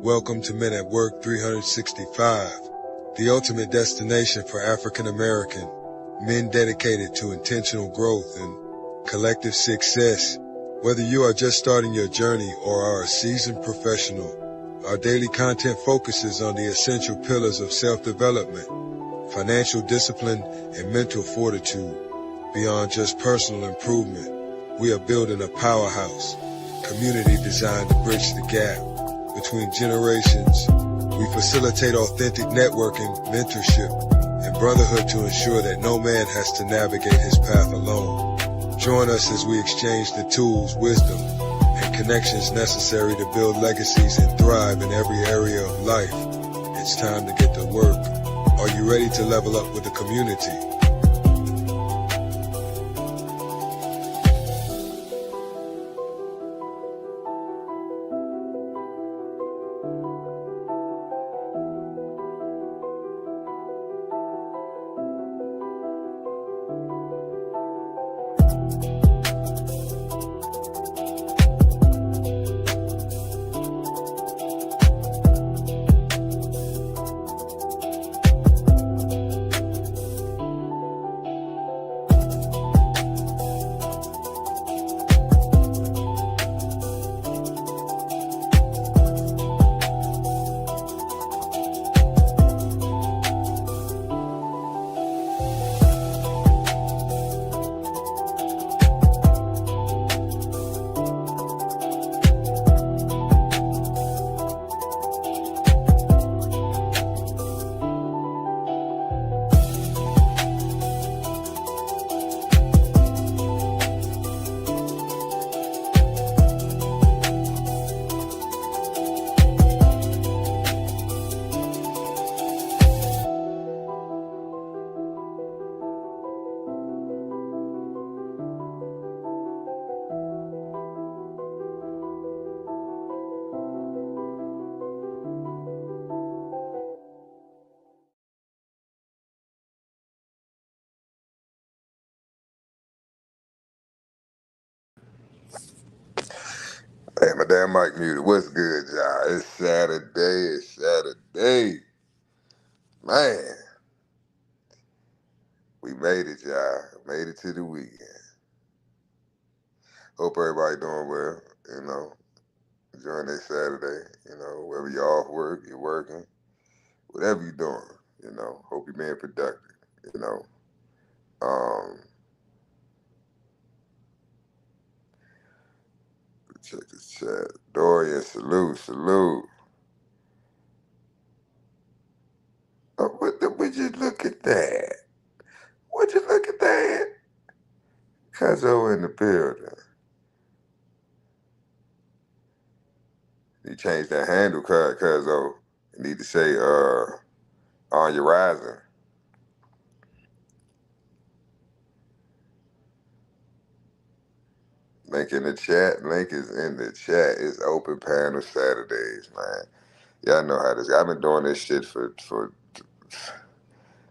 Welcome to Men at Work 365, the ultimate destination for African American men dedicated to intentional growth and collective success. Whether you are just starting your journey or are a seasoned professional, our daily content focuses on the essential pillars of self-development, financial discipline, and mental fortitude. Beyond just personal improvement, we are building a powerhouse, community designed to bridge the gap between generations. We facilitate authentic networking, mentorship, and brotherhood to ensure that no man has to navigate his path alone. Join us as we exchange the tools, wisdom, and connections necessary to build legacies and thrive in every area of life. It's time to get to work. Are you ready to level up with the community? Hey, my damn mic muted. What's good, y'all? It's Saturday. Man, we made it, y'all. Made it to the weekend. Hope everybody doing well, enjoying their Saturday, wherever you off work, you're working, whatever you're doing, hope you're being productive, Um, check this chat. Dorian, salute. Oh, would you look at that? Would you look at that? Cuzzo in the building. You change that handle, Cuzzo. You need to say, on your rising. Link in the chat. Link is in the chat. It's open panel Saturdays, man. Y'all know how this. I've been doing this shit for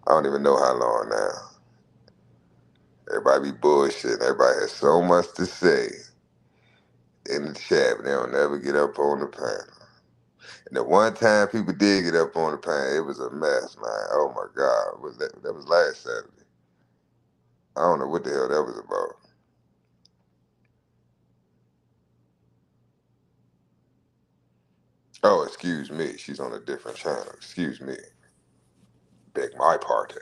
I don't even know how long now. Everybody be bullshitting. Everybody has so much to say in the chat, but they don't never get up on the panel. And the one time people did get up on the panel, it was a mess, man. Oh my God. That was last Saturday. I don't know what the hell that was about. Oh, excuse me. She's on a different channel. Excuse me. Beg my pardon.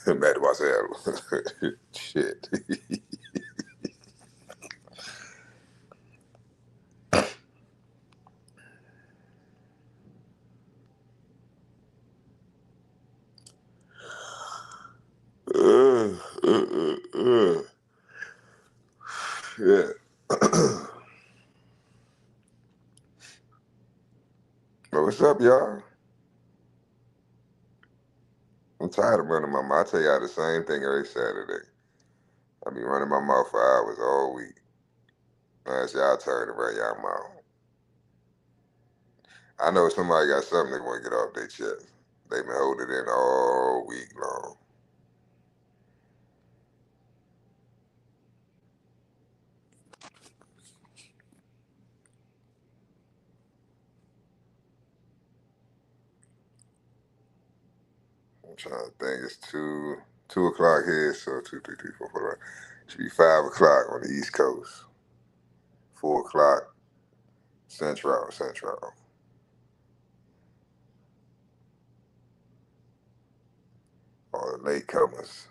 Mademoiselle. Shit. Yeah. But what's up, y'all? I'm tired of running my mouth. I tell y'all the same thing every Saturday. I be running my mouth for hours all week. Now it's y'all turn to run y'all mouth. I know somebody got something they want to get off their chest. They've been holding it in all week long. I'm trying to think. It's 2 o'clock here, so 2, 3, 3, 4, 4, 5. Should be 5 o'clock on the East Coast. 4 o'clock Central. All the latecomers.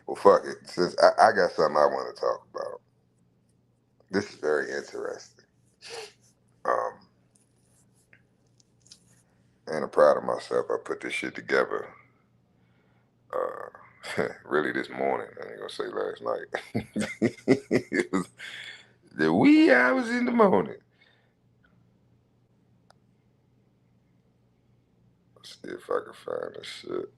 Well, fuck it. Since I got something I want to talk about. This is very interesting. And I'm proud of myself. I put this shit together. Really this morning. I ain't gonna say last night. It was the wee hours in the morning. Let's see if I can find this shit.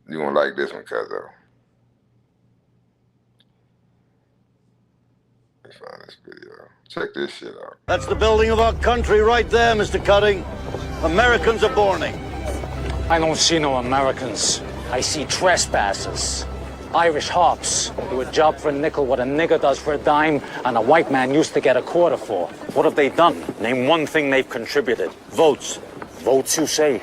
You won't like this one, Cuzzo. Let me find this video. Check this shit out. That's the building of our country right there, Mr. Cutting. Americans are borning. I don't see no Americans. I see trespassers. Irish hops do a job for a nickel what a nigger does for a dime and a white man used to get a quarter for. What have they done? Name one thing they've contributed. Votes. Votes, you say?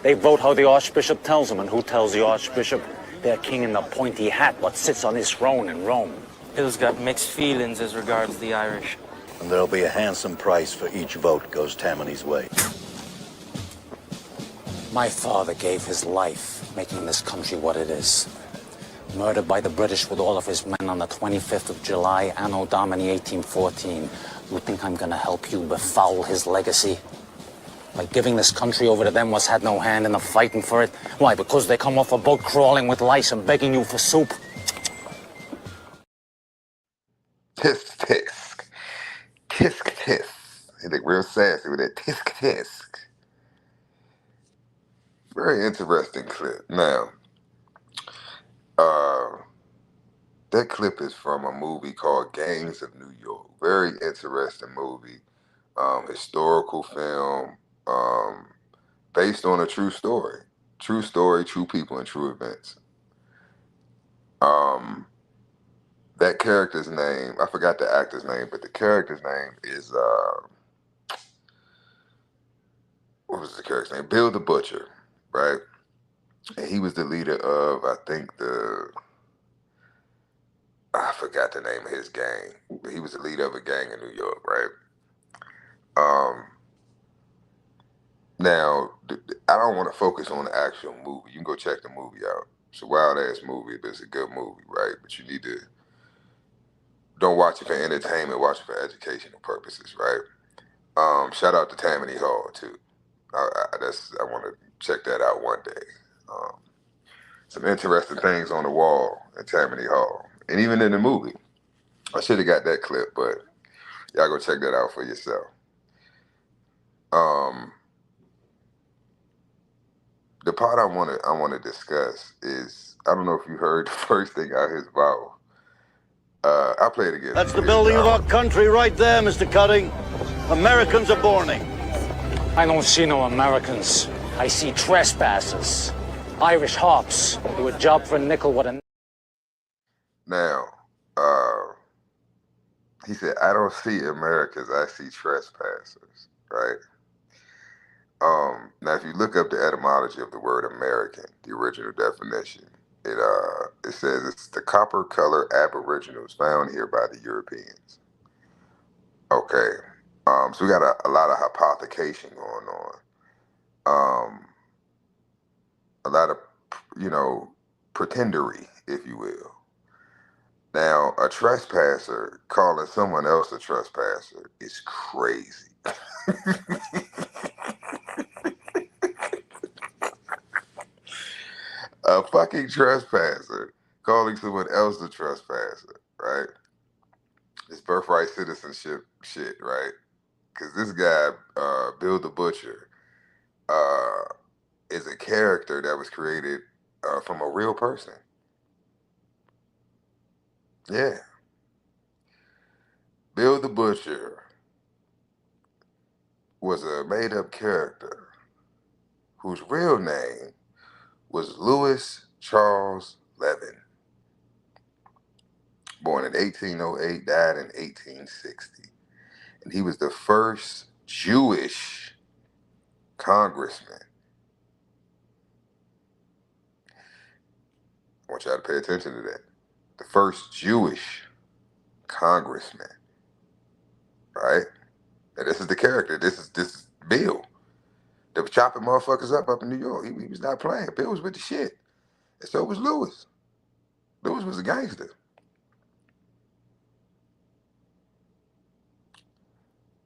They vote how the Archbishop tells them, and who tells the Archbishop? Their king in the pointy hat what sits on his throne in Rome. Bill's got mixed feelings as regards the Irish. And there'll be a handsome price for each vote goes Tammany's way. My father gave his life making this country what it is. Murdered by the British with all of his men on the 25th of July, Anno Domini 1814. You think I'm gonna help you befoul his legacy? By giving this country over to them what's had no hand in the fighting for it? Why, because they come off a boat crawling with lice and begging you for soup? Tisk tisk. Tisk tisk. He look real sassy with that tisk tisk. Very interesting clip. Now, that clip is from a movie called Gangs of New York. Very interesting movie. Historical film, based on a true story. True story, true people, and true events. That character's name, I forgot the actor's name, but the character's name is, what was the character's name? Bill the Butcher, right? And he was the leader of, I think, I forgot the name of his gang, but he was the leader of a gang in New York, right? Now, I don't want to focus on the actual movie. You can go check the movie out. It's a wild-ass movie, but it's a good movie, right? But you need to, don't watch it for entertainment, watch it for educational purposes, right? Shout out to Tammany Hall, too. I want to check that out one day. Some interesting things on the wall at Tammany Hall. And even in the movie. I should have got that clip, but y'all go check that out for yourself. The part I want to discuss is, I don't know if you heard the first thing out his mouth. I'll play it again. That's the building of our country right there, Mr. Cutting. Americans are borning. I don't see no Americans. I see trespassers. Irish hops do a job for a nickel what a... Now, he said, I don't see Americans, I see trespassers, right? Now, if you look up the etymology of the word American, the original definition, it says it's the copper-colored aboriginals found here by the Europeans. Okay, so we got a lot of hypothecation going on. A lot of, pretendery, if you will. Now, a trespasser calling someone else a trespasser is crazy. A fucking trespasser calling someone else a trespasser, right? It's birthright citizenship shit, right? Because this guy, Bill the Butcher, is a character that was created from a real person. Yeah. Bill the Butcher was a made-up character whose real name was Louis Charles Levin. born in 1808, died in 1860. And he was the first Jewish congressman. I want y'all to pay attention to that. The first Jewish congressman, right? And this is the character. This is Bill. They was chopping motherfuckers up in New York. He was not playing. Bill was with the shit. And so was Lewis. Lewis was a gangster.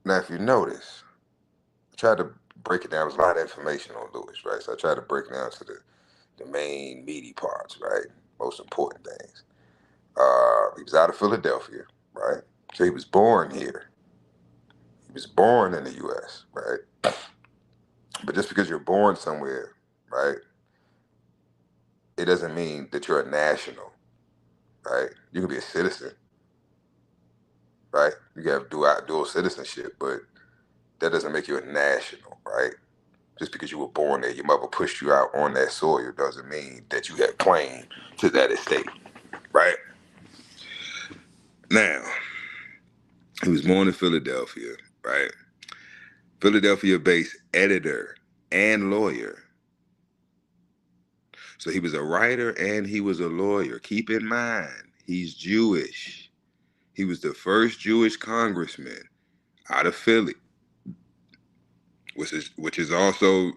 Now, if you notice, I tried to break it down. There was a lot of information on Lewis, right? So I tried to break it down to the main meaty parts, right? Most important things. He was out of Philadelphia, right? So he was born here. He was born in the U.S., right? But just because you're born somewhere, right, it doesn't mean that you're a national, right? You can be a citizen, right? You can have dual citizenship, but that doesn't make you a national, right? Just because you were born there, your mother pushed you out on that soil doesn't mean that you have claim to that estate, right? Now, he was born in Philadelphia, right? Philadelphia-based editor and lawyer. So he was a writer and he was a lawyer. Keep in mind, he's Jewish. He was the first Jewish congressman out of Philly, which is also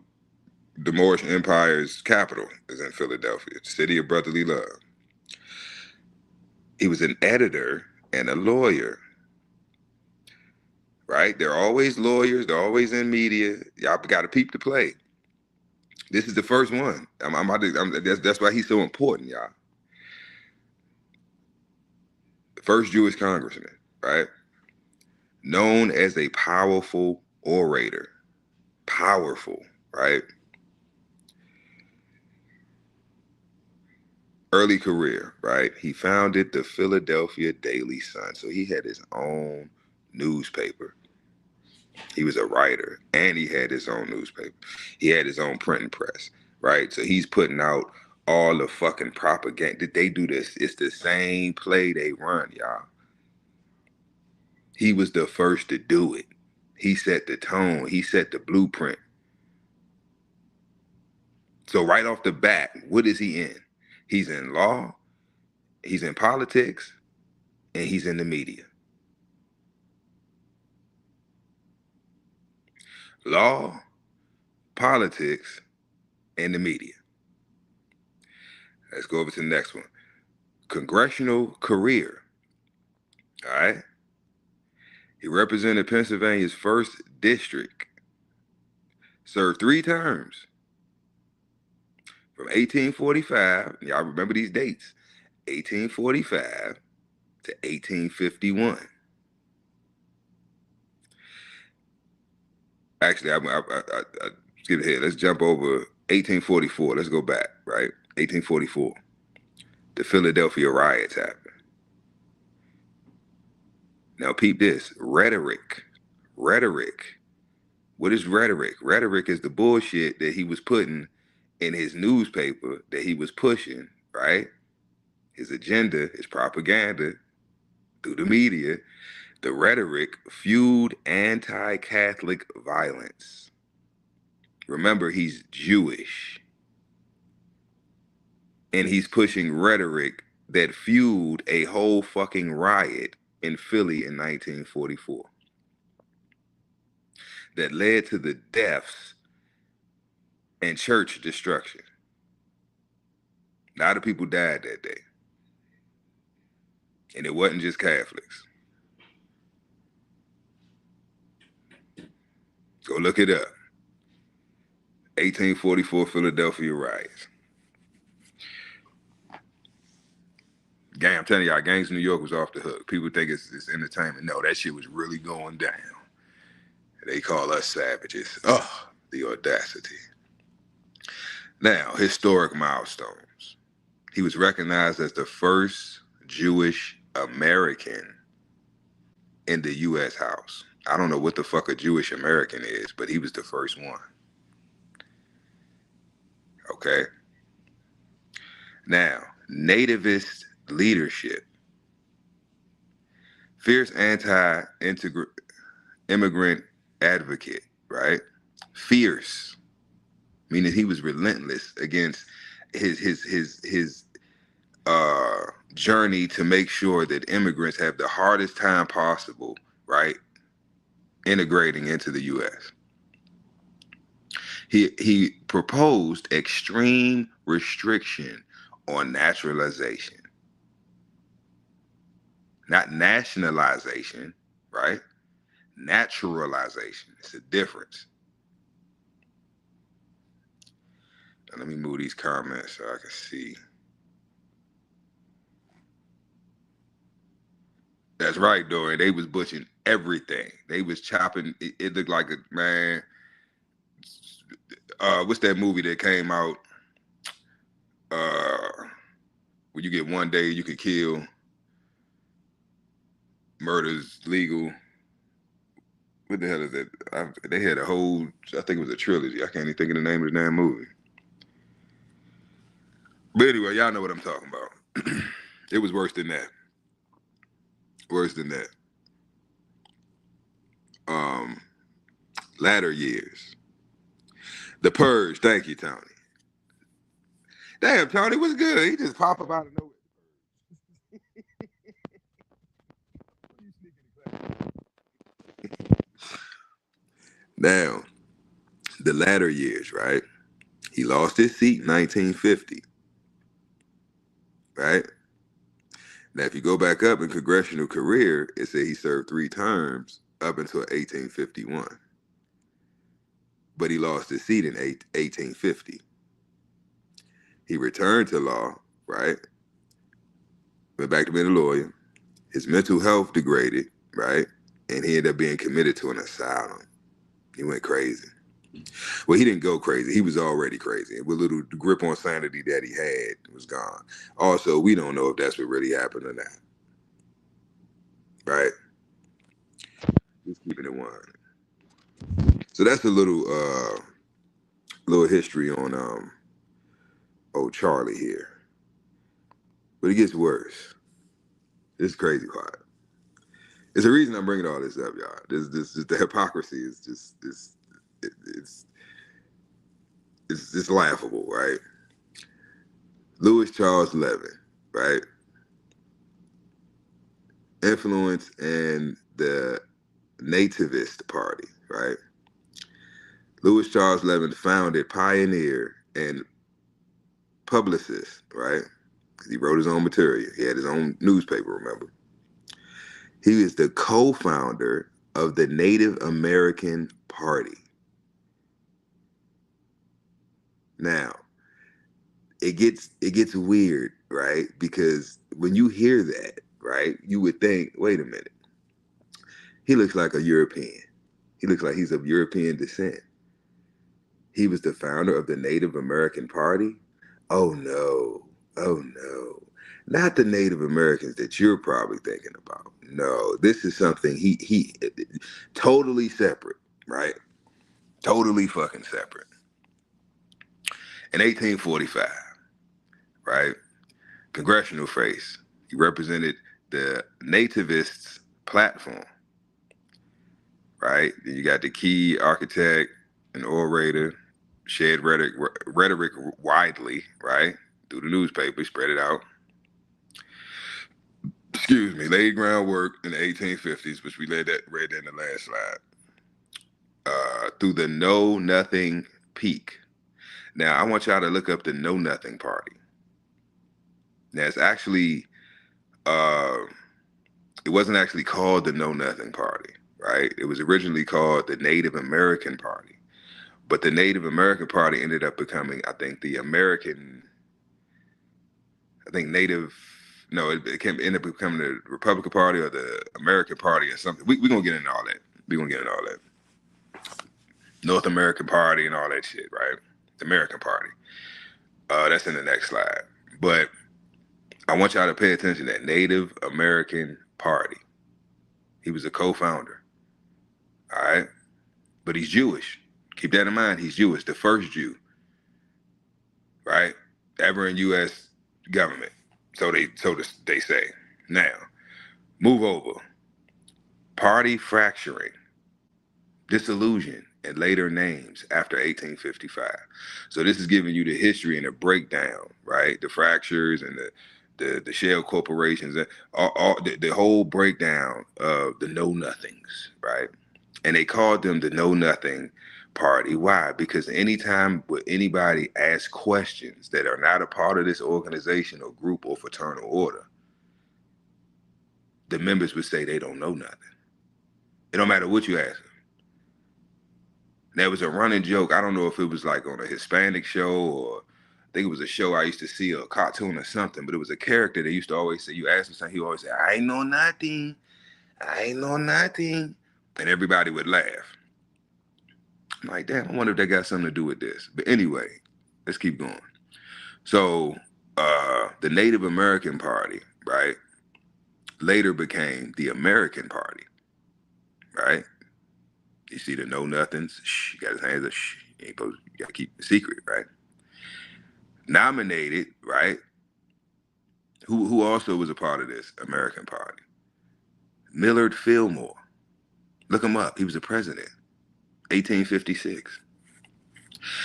the Moorish Empire's capital, is in Philadelphia, the city of brotherly love. He was an editor and a lawyer, right? They're always lawyers. They're always in media. Y'all got to peep the play. This is the first one. That's why he's so important, y'all. The first Jewish congressman, right? Known as a powerful orator. Powerful, right? Early career, right? He founded the Philadelphia Daily Sun. So he had his own newspaper. He was a writer and he had his own newspaper. He had his own printing press, right? So he's putting out all the fucking propaganda. They do this. It's the same play they run, y'all. He was the first to do it. He set the tone. He set the blueprint. So right off the bat, what is he in? He's in law, he's in politics, and he's in the media. Law, politics, and the media. Let's go over to the next one. Congressional career. All right. He represented Pennsylvania's 1st district. Served 3 terms. From 1845, y'all remember these dates, 1845 to 1851. Actually, I skip ahead. Let's jump over 1844. Let's go back, right? 1844. The Philadelphia riots happened. Now peep this. Rhetoric. What is rhetoric? Rhetoric is the bullshit that he was putting in his newspaper that he was pushing, right? His agenda, his propaganda through the media. The rhetoric fueled anti-Catholic violence. Remember, he's Jewish. And he's pushing rhetoric that fueled a whole fucking riot in Philly in 1944. That led to the deaths and church destruction. A lot of people died that day. And it wasn't just Catholics. Go look it up. 1844 Philadelphia riots. Gang, I'm telling y'all, gangs in New York was off the hook. People think it's entertainment. No, that shit was really going down. They call us savages. Oh, the audacity. Now, historic milestones. He was recognized as the first Jewish American in the U.S. House. I don't know what the fuck a Jewish American is, but he was the first one. Okay? Now, nativist leadership. Fierce anti-immigrant advocate, right? Fierce, meaning he was relentless against his journey to make sure that immigrants have the hardest time possible, right, integrating into the U.S. He proposed extreme restriction on naturalization, not nationalization, right? Naturalization. It's a difference. Now, let me move these comments so I can see. That's right, Dorian. They was butchering everything. They was chopping. It looked like a man. What's that movie that came out? Where you get 1 day you could kill. Murder's legal. What the hell is that? They had a whole. I think it was a trilogy. I can't even think of the name of the damn movie. But anyway, y'all know what I'm talking about. It was worse than that. Worse than that. Latter years. The Purge. Thank you, Tony. Damn, Tony was good. He just pop up out of nowhere. Now, the latter years, right? He lost his seat in 1950, right? Now, if you go back up in congressional career, it said he served 3 terms up until 1851. But he lost his seat in 1850. He returned to law, right? Went back to being a lawyer. His mental health degraded, right? And he ended up being committed to an asylum. He went crazy. Well, he didn't go crazy. He was already crazy. With little grip on sanity that he had was gone. Also, we don't know if that's what really happened or not. Right? Just keeping it 100. So that's a little history on old Charlie here. But it gets worse. This is crazy part. It's the reason I'm bringing all this up, y'all. This the hypocrisy is just it's laughable, right? Louis Charles Levin, right? Influence in the Nativist Party, right? Louis Charles Levin founded, pioneer, and publicist, right? Because he wrote his own material. He had his own newspaper, remember? He is the co-founder of the Native American Party. Now, it gets weird, right? Because when you hear that, right, you would think, wait a minute. He looks like a European. He looks like he's of European descent. He was the founder of the Native American Party? Oh no. Not the Native Americans that you're probably thinking about. No, this is something he totally separate, right? Totally fucking separate. In 1845, right? Congressional race. He represented the nativists' platform, right? Then you got the key architect and orator, shared rhetoric widely, right? Through the newspaper, spread it out. Excuse me, laid groundwork in the 1850s, which we read that in the last slide. Through the Know Nothing peak. Now, I want y'all to look up the Know Nothing Party. Now, it's actually, it wasn't actually called the Know Nothing Party, right? It was originally called the Native American Party. But the Native American Party ended up becoming, I think, it ended up becoming the Republican Party or the American Party or something. We're going to get into all that. North American Party and all that shit, right? The American Party. That's in the next slide. But I want y'all to pay attention to that Native American Party. He was a co-founder. All right? But he's Jewish. Keep that in mind. He's Jewish, the first Jew, right? Ever in U.S. government. So they say. Now, move over. Party fracturing, disillusion, and later names after 1855. So this is giving you the history and a breakdown, right? The fractures and the shell corporations, and the whole breakdown of the know nothings, right? And they called them the know nothing party. Why? Because anytime anybody asks questions that are not a part of this organization or group or fraternal order, the members would say they don't know nothing. It don't matter what you ask them. There was a running joke. I don't know if it was like on a Hispanic show or I think it was a show I used to see, a cartoon or something, but it was a character that used to always say, you ask him something, he always say, I know nothing. I know nothing. And everybody would laugh. I'm like, damn, I wonder if that got something to do with this. But anyway, let's keep going. So the Native American Party, right, later became the American Party, right? You see the know nothings. Shh, you got his hands up. Shh, you got to keep the secret, right? Nominated, right? Who also was a part of this American Party? Millard Fillmore. Look him up. He was a president, 1856.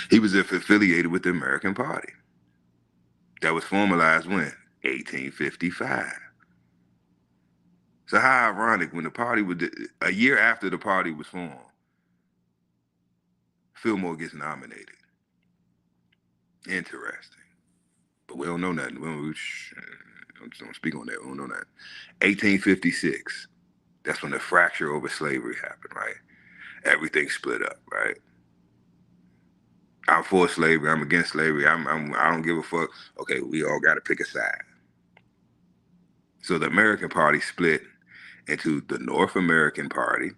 He was affiliated with the American Party. That was formalized when? 1855. So how ironic when the party was, a year after the party was formed, Fillmore gets nominated. Interesting. But we don't know nothing. Don't speak on that. We don't know that. 1856. That's when the fracture over slavery happened, right? Everything split up, right? I'm for slavery. I'm against slavery. I don't give a fuck. Okay, we all got to pick a side. So the American Party split into the North American Party,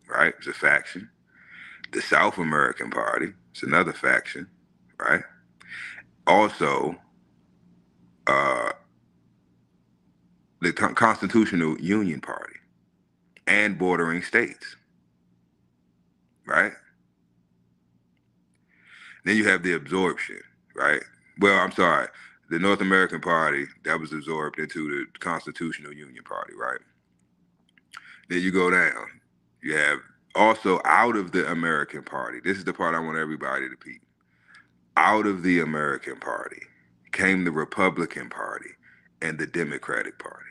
right? It's a faction. The South American Party, it's another faction, right? Also, the Constitutional Union Party and bordering states, right? Then you have the absorption, right? Well, I'm sorry, the North American Party, that was absorbed into the Constitutional Union Party, right? Then you go down. You have also out of the American Party. This is the part I want everybody to peep. Out of the American Party came the Republican Party and the Democratic Party.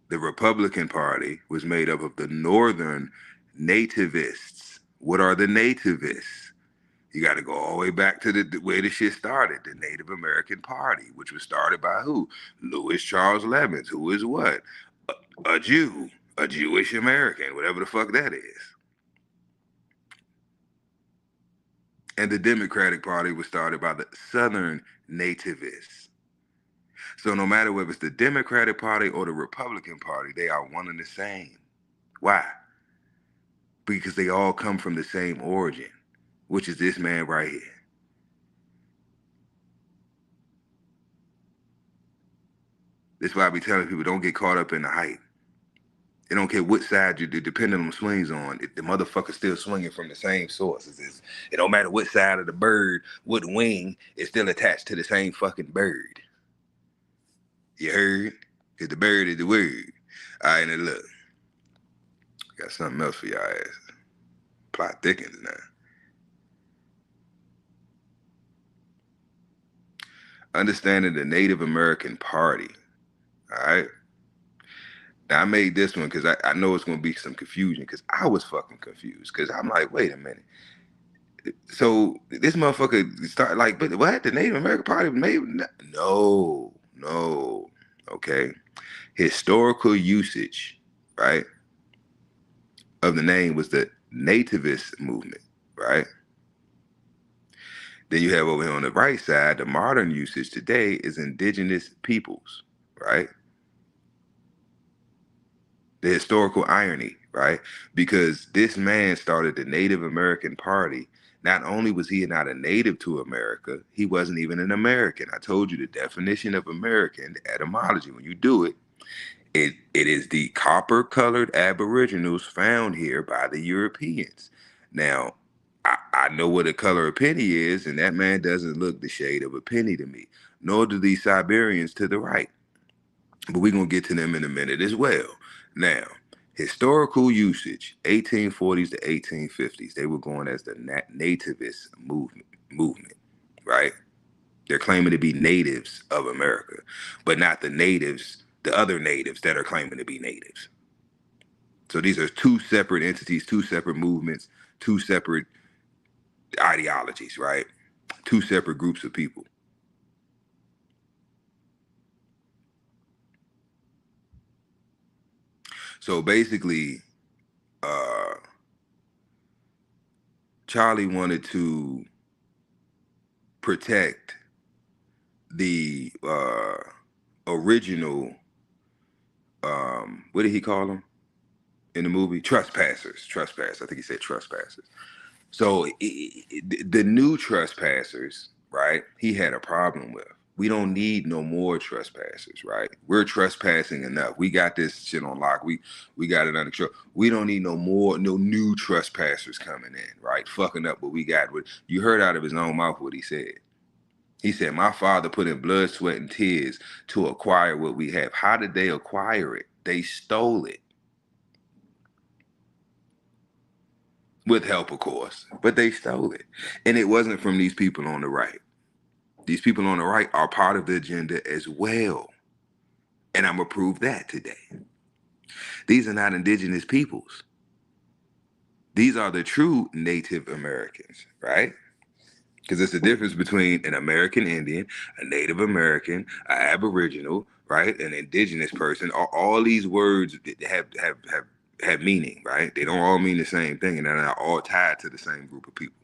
The Republican Party was made up of the Northern nativists. What are the nativists? You got to go all the way back to the way the shit started, the Native American Party, which was started by who? Louis Charles Lemons, who is what? A Jew, a Jewish American, whatever the fuck that is. And the Democratic Party was started by the Southern nativists. So no matter whether it's the Democratic Party or the Republican Party, they are one and the same. Why? Because they all come from the same origin, which is this man right here. That's why I be telling people, don't get caught up in the hype. They don't care what side you do, depending on swings on. The motherfucker's still swinging from the same source. It don't matter what side of the bird, what wing, it's still attached to the same fucking bird. You heard? Because the bird is the word. All right, now look. Got something else for y'all ass. Plot thickens now. Understanding the Native American Party. All right? Now, I made this one because I know it's going to be some confusion because I was fucking confused because I'm like, wait a minute. So this motherfucker start like, but what? The Native American Party was made? No. Okay. Historical usage, right, of the name was the nativist movement, right? Then you have over here on the right side, the modern usage today is indigenous peoples, right? The historical irony, right? Because this man started the Native American Party. Not only was he not a native to America, he wasn't even an American. I told you the definition of American, the etymology, when you do it, it is the copper-colored aboriginals found here by the Europeans. Now, I know what a color a penny is, and that man doesn't look the shade of a penny to me, nor do these Siberians to the right. But we're going to get to them in a minute as well. Now, historical usage, 1840s to 1850s, they were going as the nativist movement, right? They're claiming to be natives of America, but not the natives, the other natives that are claiming to be natives. So these are two separate entities, two separate movements, two separate ideologies, right? Two separate groups of people. So basically, Charlie wanted to protect the original, what did he call them in the movie? Trespassers. I think he said trespassers. So the new trespassers, right? He had a problem with. We don't need no more trespassers, right? We're trespassing enough. We got this shit on lock. We got it under control. We don't need no new trespassers coming in, right? Fucking up what we got. You heard out of his own mouth what he said. He said, my father put in blood, sweat, and tears to acquire what we have. How did they acquire it? They stole it. With help, of course, but they stole it. And it wasn't from these people on the right. These people on the right are part of the agenda as well. And I'm going to prove that today. These are not indigenous peoples. These are the true Native Americans, right? Because there's a difference between an American Indian, a Native American, an Aboriginal, right? An indigenous person. All these words have meaning, right? They don't all mean the same thing, and they're not all tied to the same group of people.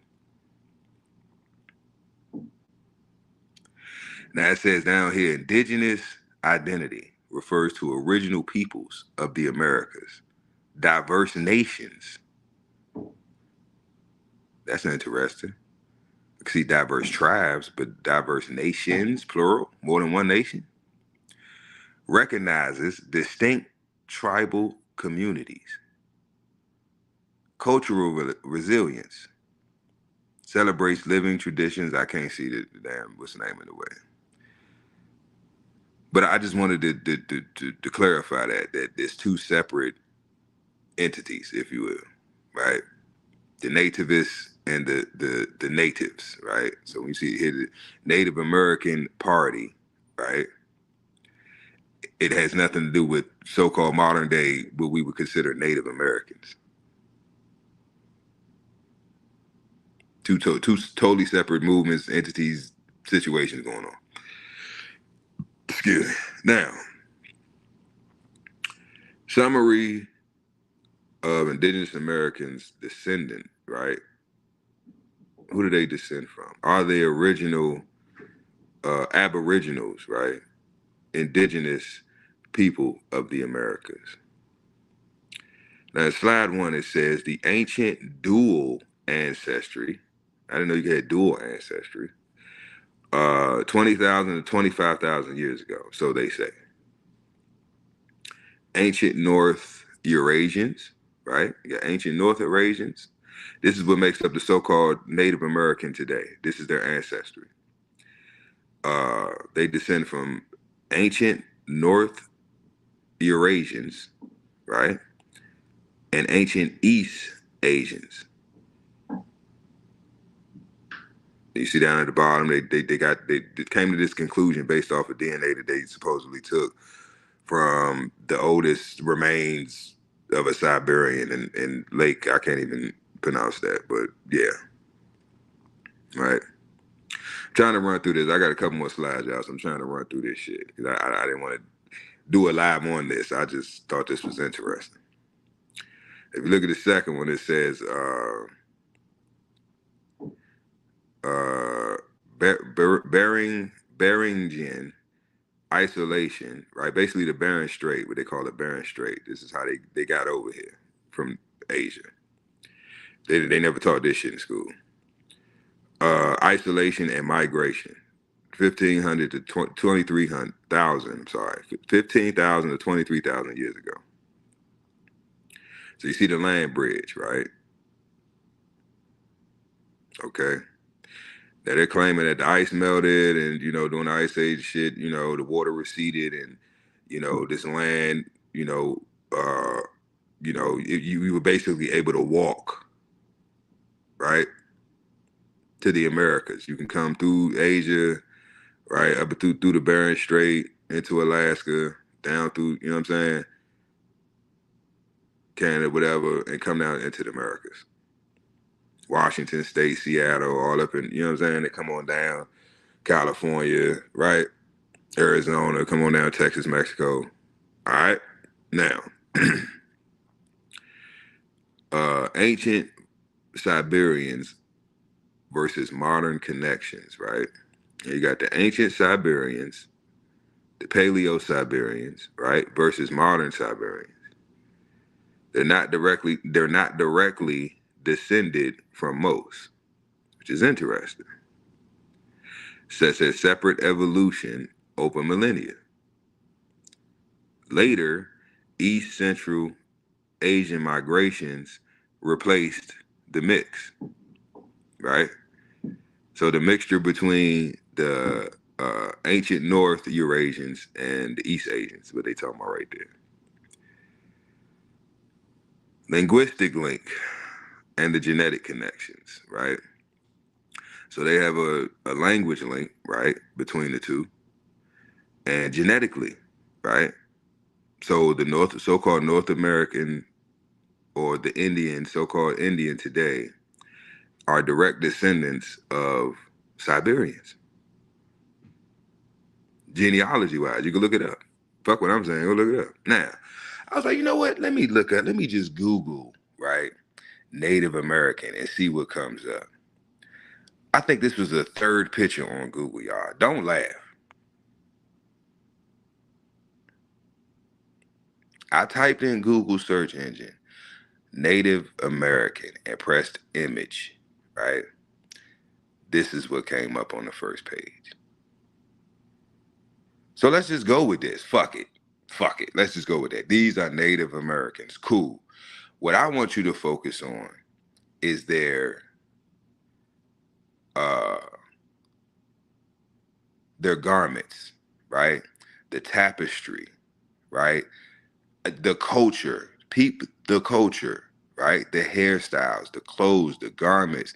Now it says down here, indigenous identity refers to original peoples of the Americas, diverse nations. That's interesting. You can see diverse tribes, but diverse nations, plural, more than one nation. Recognizes distinct tribal communities. Cultural resilience. Celebrates living traditions. I can't see the damn, what's the name of the way. But I just wanted to clarify that there's two separate entities, if you will, right? The nativists and the natives, right? So when you see here the Native American Party, right? It has nothing to do with so-called modern day what we would consider Native Americans. Two totally separate movements, entities, situations going on. Excuse me. Now, summary of indigenous Americans descendant, right? Who do they descend from? Are they original aboriginals, right? Indigenous people of the Americas. Now, in slide 1, it says the ancient dual ancestry. I didn't know you had dual ancestry. 20,000 to 25,000 years ago, so they say. Ancient North Eurasians, right? You got ancient North Eurasians. This is what makes up the so-called Native American today. This is their ancestry. They descend from ancient North Eurasians, right? And ancient East Asians. You see down at the bottom, they came to this conclusion based off of DNA that they supposedly took from the oldest remains of a Siberian in Lake. I can't even pronounce that, but yeah. Right. I'm trying to run through this. I got a couple more slides, y'all, so I'm trying to run through this shit. Because I didn't want to do a live on this. I just thought this was interesting. If you look at the second one, it says Beringen isolation, right? Basically the Bering Strait, what they call the Bering Strait. This is how they got over here from Asia. They never taught this shit in school. Isolation and migration. 1,500 to 23,000, 15,000 to 23,000 years ago. So you see the land bridge, right? Okay. Now they're claiming that the ice melted and, during the ice age shit, the water receded and, you know, this land, you were basically able to walk, right, to the Americas. You can come through Asia, right, up through the Bering Strait into Alaska, down through, you know what I'm saying, Canada, whatever, and come down into the Americas. Washington State, Seattle, all up in, you know what I'm saying, they come on down, California, right, Arizona, come on down, Texas, Mexico. All right, now, ancient Siberians versus modern connections, right? And you got the ancient Siberians, the Paleo-Siberians, right, versus modern Siberians. They're not directly descended from most, which is interesting. Such as separate evolution over millennia. Later, East Central Asian migrations replaced the mix, right? So the mixture between the ancient North Eurasians and the East Asians, what they talking about right there. Linguistic link and the genetic connections, right? So they have a language link, right, between the two, and genetically, right? So the so-called North American or the Indian, so-called Indian today, are direct descendants of Siberians. Genealogy-wise, you can look it up. Fuck what I'm saying, go look it up. Now, I was like, you know what? Let me just Google, right, Native American and see what comes up. I think this was the third picture on Google, y'all. Don't laugh. I typed in Google search engine, Native American, and pressed image, right? This is what came up on the first page. So let's just go with this. Fuck it. Let's just go with that. These are Native Americans. Cool. What I want you to focus on is their garments, right? The tapestry, right? The culture, the culture, right? The hairstyles, the clothes, the garments,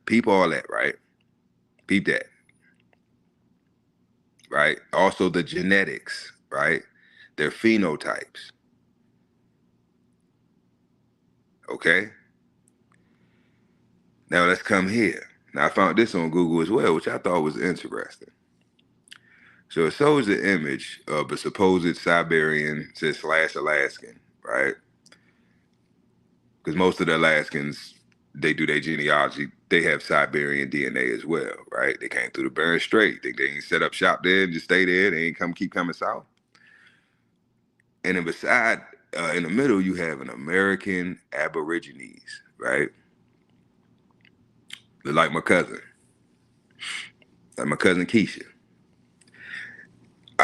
peep all that, right? Peep that, right? Also the genetics, right? Their phenotypes, okay? Now let's come here. Now I found this on Google as well, which I thought was interesting. So it shows the image of a supposed Siberian / Alaskan, right? Because most of the Alaskans, they do their genealogy, they have Siberian DNA as well, right? They came through the Bering Strait. They ain't set up shop there and just stay there. They ain't keep coming south. And then beside, in the middle, you have an American Aborigines, right? They're like my cousin Keisha.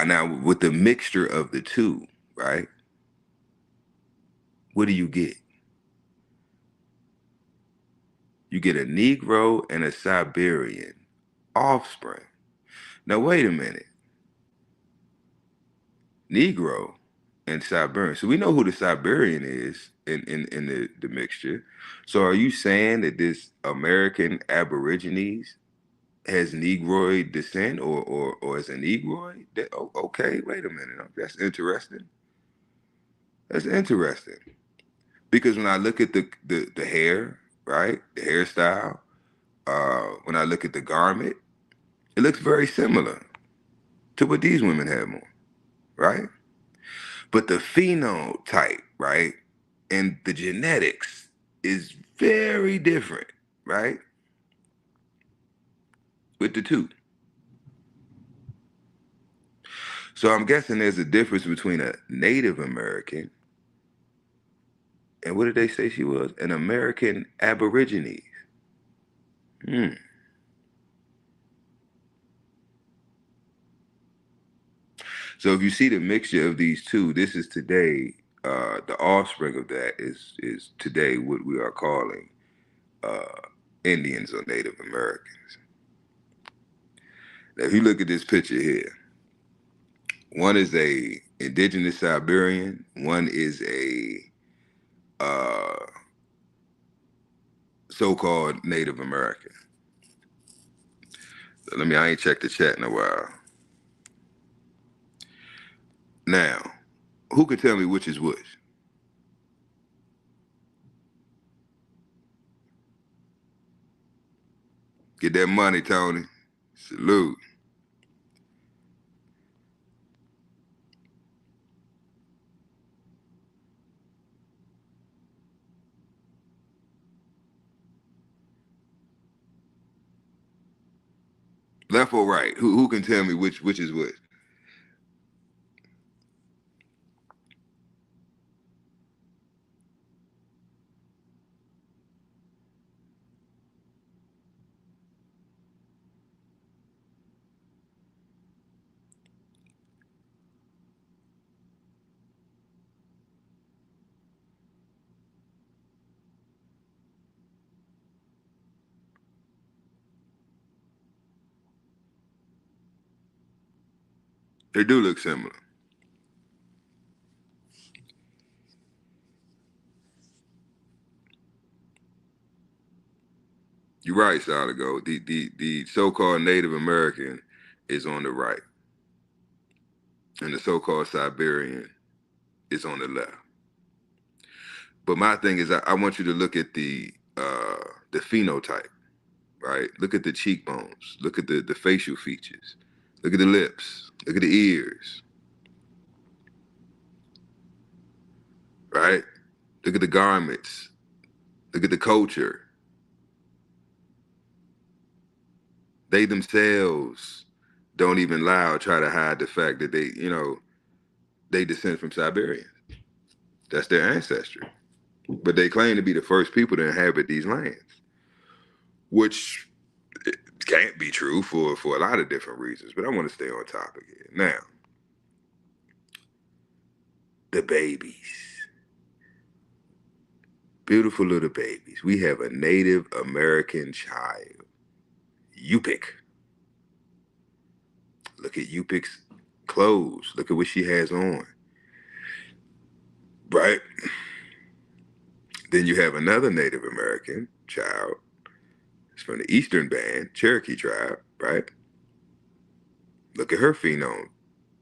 Now, with the mixture of the two, right? What do you get? You get a Negro and a Siberian offspring. Now, wait a minute. Negro and Siberian. So we know who the Siberian is in the mixture. So are you saying that this American Aborigines has Negroid descent or is a Negroid? Okay, wait a minute. That's interesting. That's interesting. Because when I look at the hair, right? The hairstyle, when I look at the garment, it looks very similar to what these women have on, right? But the phenotype, right, and the genetics is very different, right? With the two. So I'm guessing there's a difference between a Native American and what did they say she was? An American Aborigine. So if you see the mixture of these two, this is today, the offspring of that is today what we are calling Indians or Native Americans. Now, if you look at this picture here, one is a indigenous Siberian. One is a so-called Native American. So I ain't checked the chat in a while. Now, who can tell me which is which? Get that money, Tony. Salute. Left or right? Who can tell me which is which? They do look similar. You're right, Soligo. The so-called Native American is on the right, and the so-called Siberian is on the left. But my thing is, I want you to look at the phenotype, right? Look at the cheekbones. Look at the facial features. Look at the lips. Look at the ears, right? Look at the garments. Look at the culture. They themselves don't even lie or try to hide the fact that they descend from Siberians. That's their ancestry. But they claim to be the first people to inhabit these lands, which can't be true for a lot of different reasons. But I want to stay on topic here. Now, the babies. Beautiful little babies. We have a Native American child, Yupik. Look at Yupik's clothes. Look at what she has on. Right? Then you have another Native American child. It's from the Eastern Band, Cherokee tribe, right? Look at her phenome,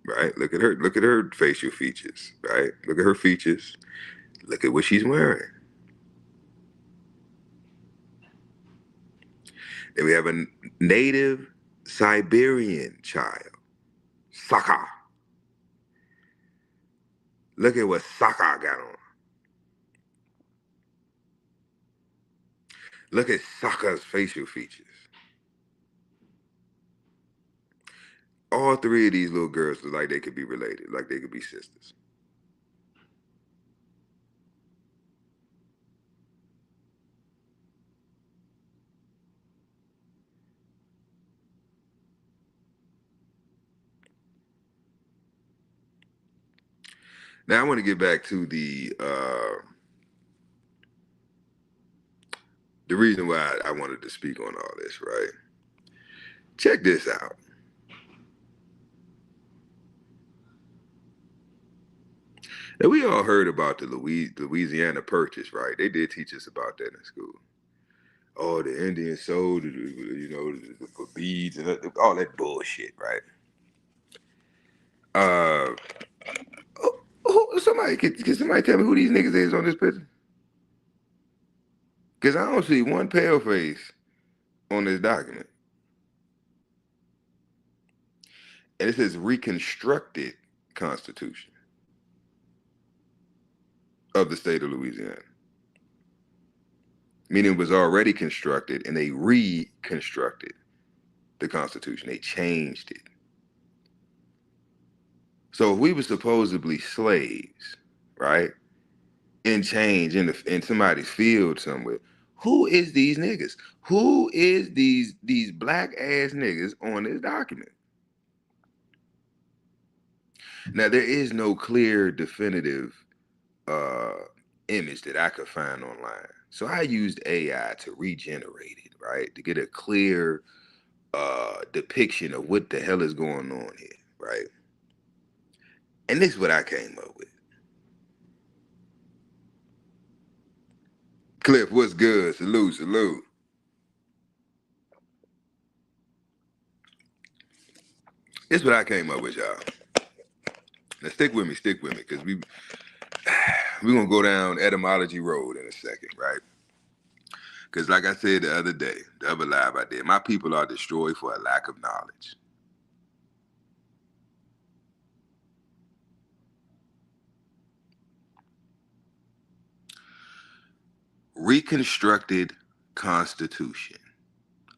right? Look at her facial features, right? Look at her features. Look at what she's wearing. Then we have a Native Siberian child, Saka. Look at what Saka got on. Look at Saka's facial features. All three of these little girls look like they could be related, like they could be sisters. Now I want to get back to the reason why I wanted to speak on all this, right? Check this out. Now, we all heard about the Louisiana Purchase, right? They did teach us about that in school. Oh, the Indians sold, for beads and all that bullshit, right? Can somebody tell me who these niggas is on this picture? Because I don't see one pale face on this document. And it says reconstructed Constitution of the state of Louisiana. Meaning it was already constructed and they reconstructed the Constitution. They changed it. So if we were supposedly slaves, right, in change in somebody's field somewhere, who is these niggas? Who is these black ass niggas on this document? Now there is no clear, definitive image that I could find online. So I used AI to regenerate it, right, to get a clear depiction of what the hell is going on here, right? And this is what I came up with. Cliff, what's good? Salute, salute. This is what I came up with, y'all. Now stick with me, because we're gonna go down etymology road in a second, right? Because like I said the other day, the other live I did, my people are destroyed for a lack of knowledge. Reconstructed Constitution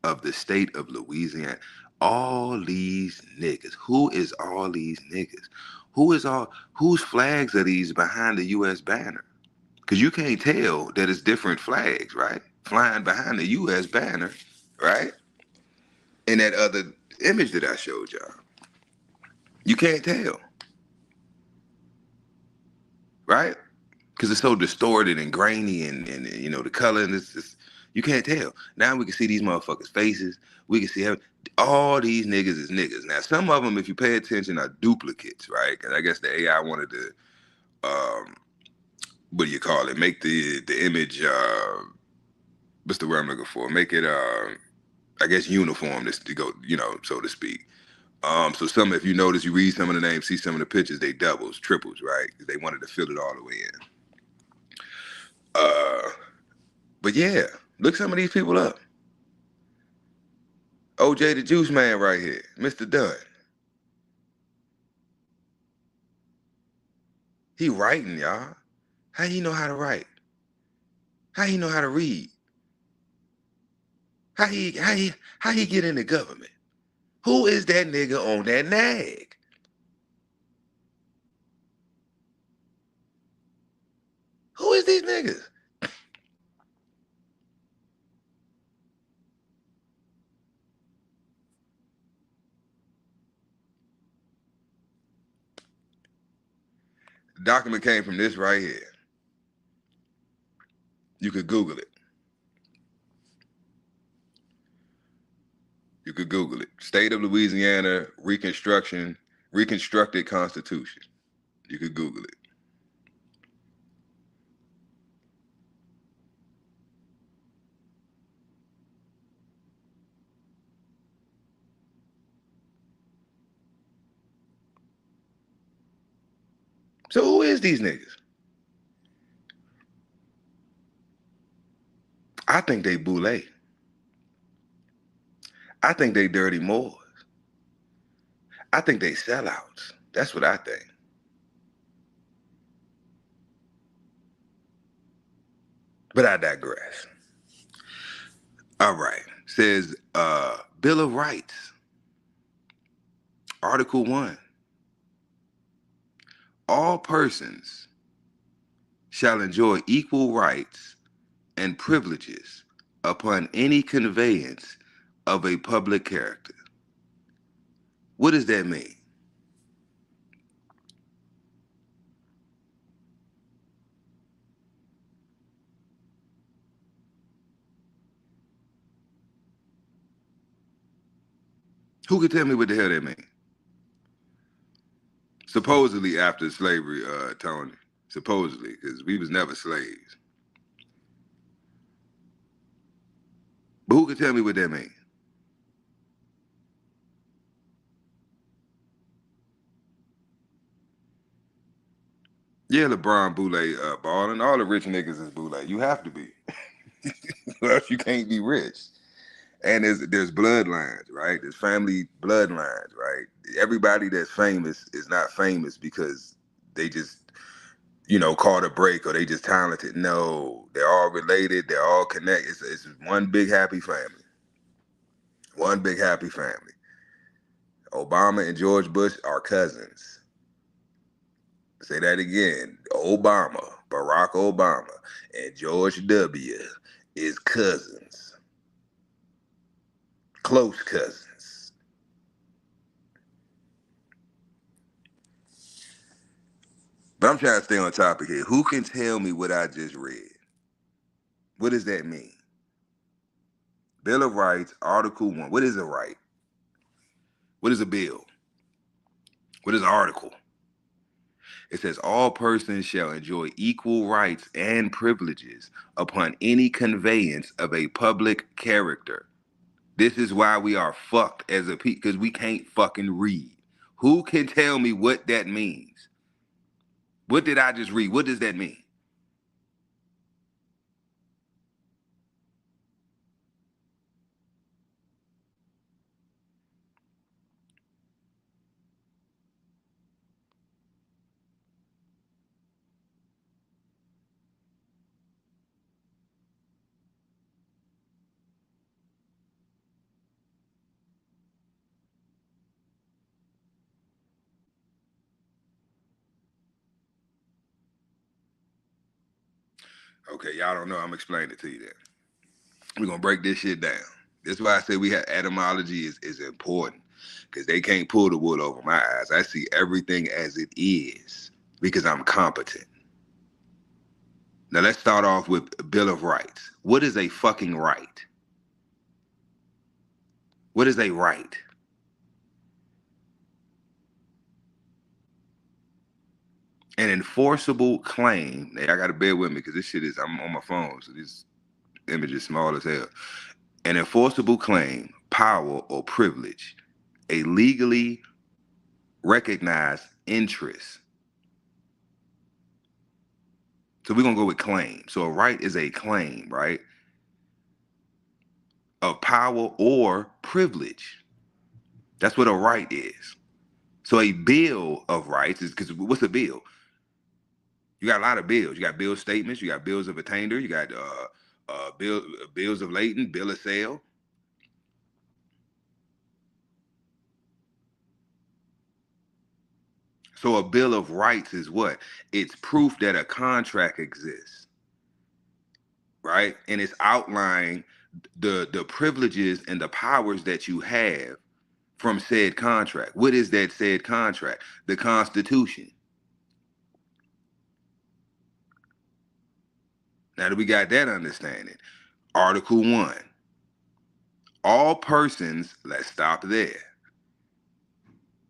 of the state of Louisiana. All these niggas. Who is all these niggas? Whose flags are these behind the U.S. banner? Because you can't tell that it's different flags, right? Flying behind the U.S. banner, right? In that other image that I showed y'all. You can't tell, right? Because it's so distorted and grainy and you know, the color and it's you can't tell. Now we can see these motherfuckers' faces. We can see all these niggas is niggas. Now some of them, if you pay attention, are duplicates, right? Because I guess the AI wanted to, what do you call it? Make the image, what's the word I'm looking for? Make it, I guess, uniform to go, you know, so to speak. So some, if you notice, you read some of the names, see some of the pictures, they doubles, triples, right? Because they wanted to fill it all the way in. But yeah, look some of these people up. OJ the Juice Man right here, Mr. Dunn. He writing, y'all. How he know how to write? How he know how to read? How he get in the government? Who is that nigga on that nag? Who is these niggas? The document came from this right here. You could Google it. You could Google it. State of Louisiana Reconstructed Constitution. You could Google it. So who is these niggas? I think they boule. I think they dirty Moors. I think they sellouts. That's what I think. But I digress. All right. Says Bill of Rights. Article 1. All persons shall enjoy equal rights and privileges upon any conveyance of a public character. What does that mean? Who can tell me what the hell that means? Supposedly after slavery, Tony. Supposedly, because we was never slaves. But who can tell me what that means? Yeah, LeBron Boule balling. All the rich niggas is Boule. You have to be. Or else you can't be rich. And there's bloodlines, right? There's family bloodlines, right? Everybody that's famous is not famous because they just, you know, caught a break or they just talented. No, they're all related. They're all connected. It's one big happy family. One big happy family. Obama and George Bush are cousins. Say that again. Obama, Barack Obama, and George W. is cousins. Close cousins. But I'm trying to stay on topic here. Who can tell me what I just read? What does that mean? Bill of Rights, Article 1. What is a right? What is a bill? What is an article? It says all persons shall enjoy equal rights and privileges upon any conveyance of a public character. This is why we are fucked as a people, because we can't fucking read. Who can tell me what that means? What did I just read? What does that mean? Okay, y'all don't know. I'm explaining it to you then. We're gonna break this shit down. This is why I say we have etymology is important. Because they can't pull the wool over my eyes. I see everything as it is because I'm competent. Now let's start off with Bill of Rights. What is a fucking right? What is a right? An enforceable claim. Now, I gotta bear with me because this shit is, I'm on my phone, so this image is small as hell. An enforceable claim, power, or privilege. A legally recognized interest. So we're gonna go with claim. So a right is a claim, right? Of power or privilege. That's what a right is. So a bill of rights is, because what's a bill? You got a lot of bills. You got bill statements. You got bills of attainder. You got bills of lading, bill of sale. So a bill of rights is what? It's proof that a contract exists, right? And it's outlining the privileges and the powers that you have from said contract. What is that said contract? The Constitution. Now that we got that understanding, Article 1. All persons, let's stop there.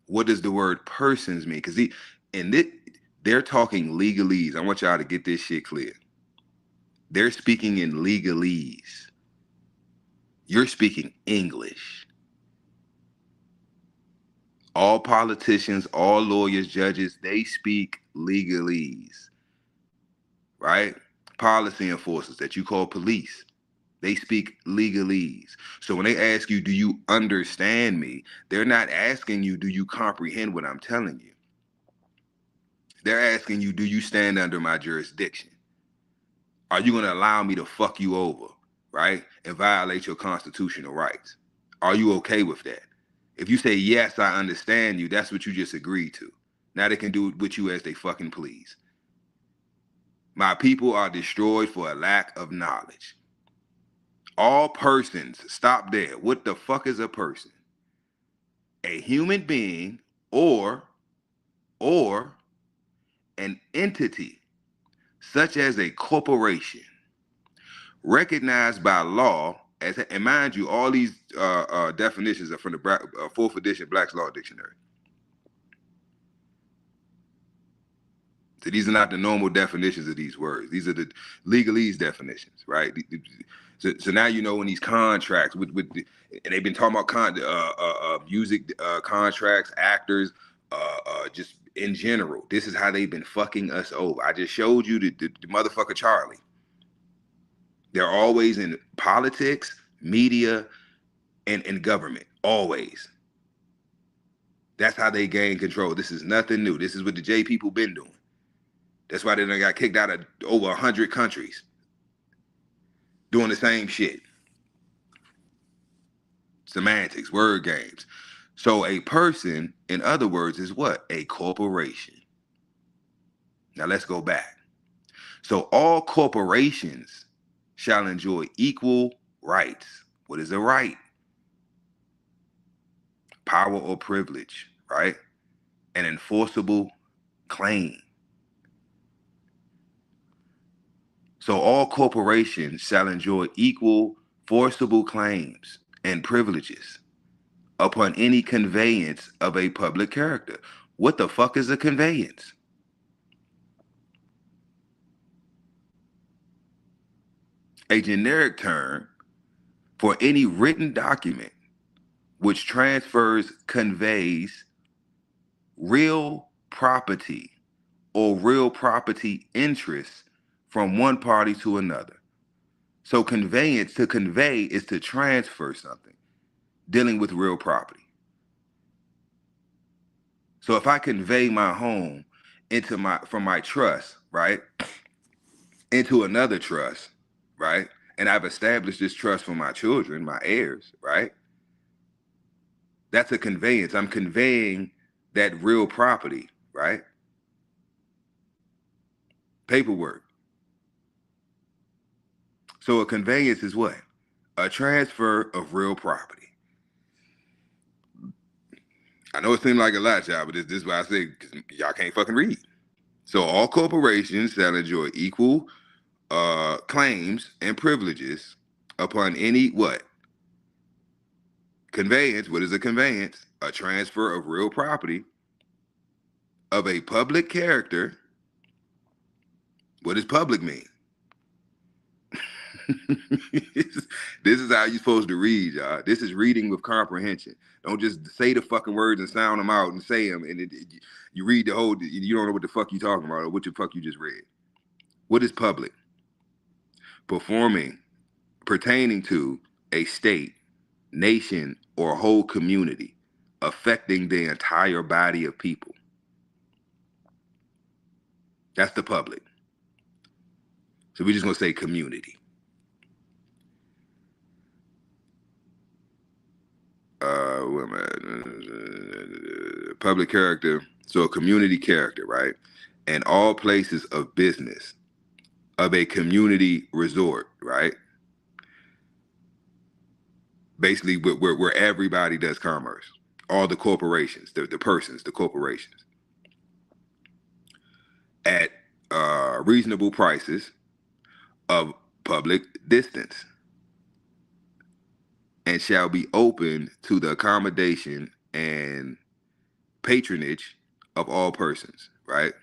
What does the word persons mean? Because they're talking legalese. I want y'all to get this shit clear. They're speaking in legalese. You're speaking English. All politicians, all lawyers, judges, they speak legalese, right? Policy enforcers that you call police, they speak legalese. So when they ask you, do you understand me? They're not asking you, do you comprehend what I'm telling you? They're asking you, do you stand under my jurisdiction? Are you going to allow me to fuck you over, right? And violate your constitutional rights? Are you okay with that? If you say, yes, I understand you, that's what you just agreed to. Now they can do with you as they fucking please. My people are destroyed for a lack of knowledge. All persons, stop there. What the fuck is a person? A human being or an entity, such as a corporation, recognized by law as, and mind you, all these definitions are from the 4th edition Black's Law Dictionary. So these are not the normal definitions of these words. These are the legalese definitions, right? So now you know when these contracts and they've been talking about music contracts, actors, just in general. This is how they've been fucking us over. I just showed you the motherfucker Charlie. They're always in politics, media, and government. Always. That's how they gain control. This is nothing new. This is what the J people been doing. That's why they done got kicked out of over 100 countries doing the same shit. Semantics, word games. So a person, in other words, is what? A corporation. Now let's go back. So all corporations shall enjoy equal rights. What is a right? Power or privilege, right? An enforceable claim. So all corporations shall enjoy equal forcible claims and privileges upon any conveyance of a public character. What the fuck is a conveyance? a generic term for any written document which transfers, conveys real property or real property interests from one party to another. So conveyance, to convey is to transfer something, dealing with real property. So if I convey my home from my trust, right, into another trust, right, and I've established this trust for my children, my heirs, right, that's a conveyance. I'm conveying that real property, right? Paperwork. So a conveyance is what? A transfer of real property. I know it seems like a lot, y'all, but this is why I say y'all can't fucking read. So all corporations shall enjoy equal claims and privileges upon any what? Conveyance. What is a conveyance? A transfer of real property of a public character. What does public mean? This is how you're supposed to read, y'all. This is reading with comprehension. Don't just say the fucking words and sound them out and say them, and you read the whole, you don't know what the fuck you talking about or what the fuck you just read. What is public? Pertaining to a state, nation, or whole community, affecting the entire body of people. That's the public. So we're just gonna say community. What am I? Public character, so a community character, right? And all places of business of a community resort, right? Basically, where everybody does commerce, all the corporations, the persons, the corporations, at reasonable prices of public distance, and shall be open to the accommodation and patronage of all persons, right?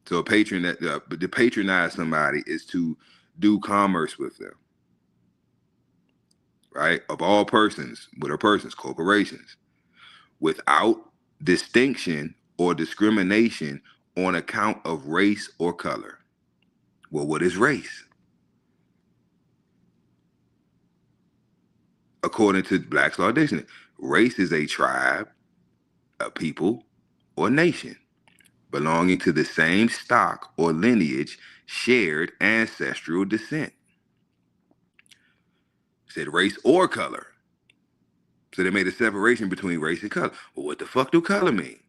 So a patron that to patronize somebody is to do commerce with them, right? Of all persons, what are persons? Corporations, without distinction or discrimination on account of race or color. Well, what is race? According to Black's Law Dictionary, race is a tribe, a people, or nation belonging to the same stock or lineage, shared ancestral descent. It said race or color. So they made a separation between race and color. Well, what the fuck do color mean?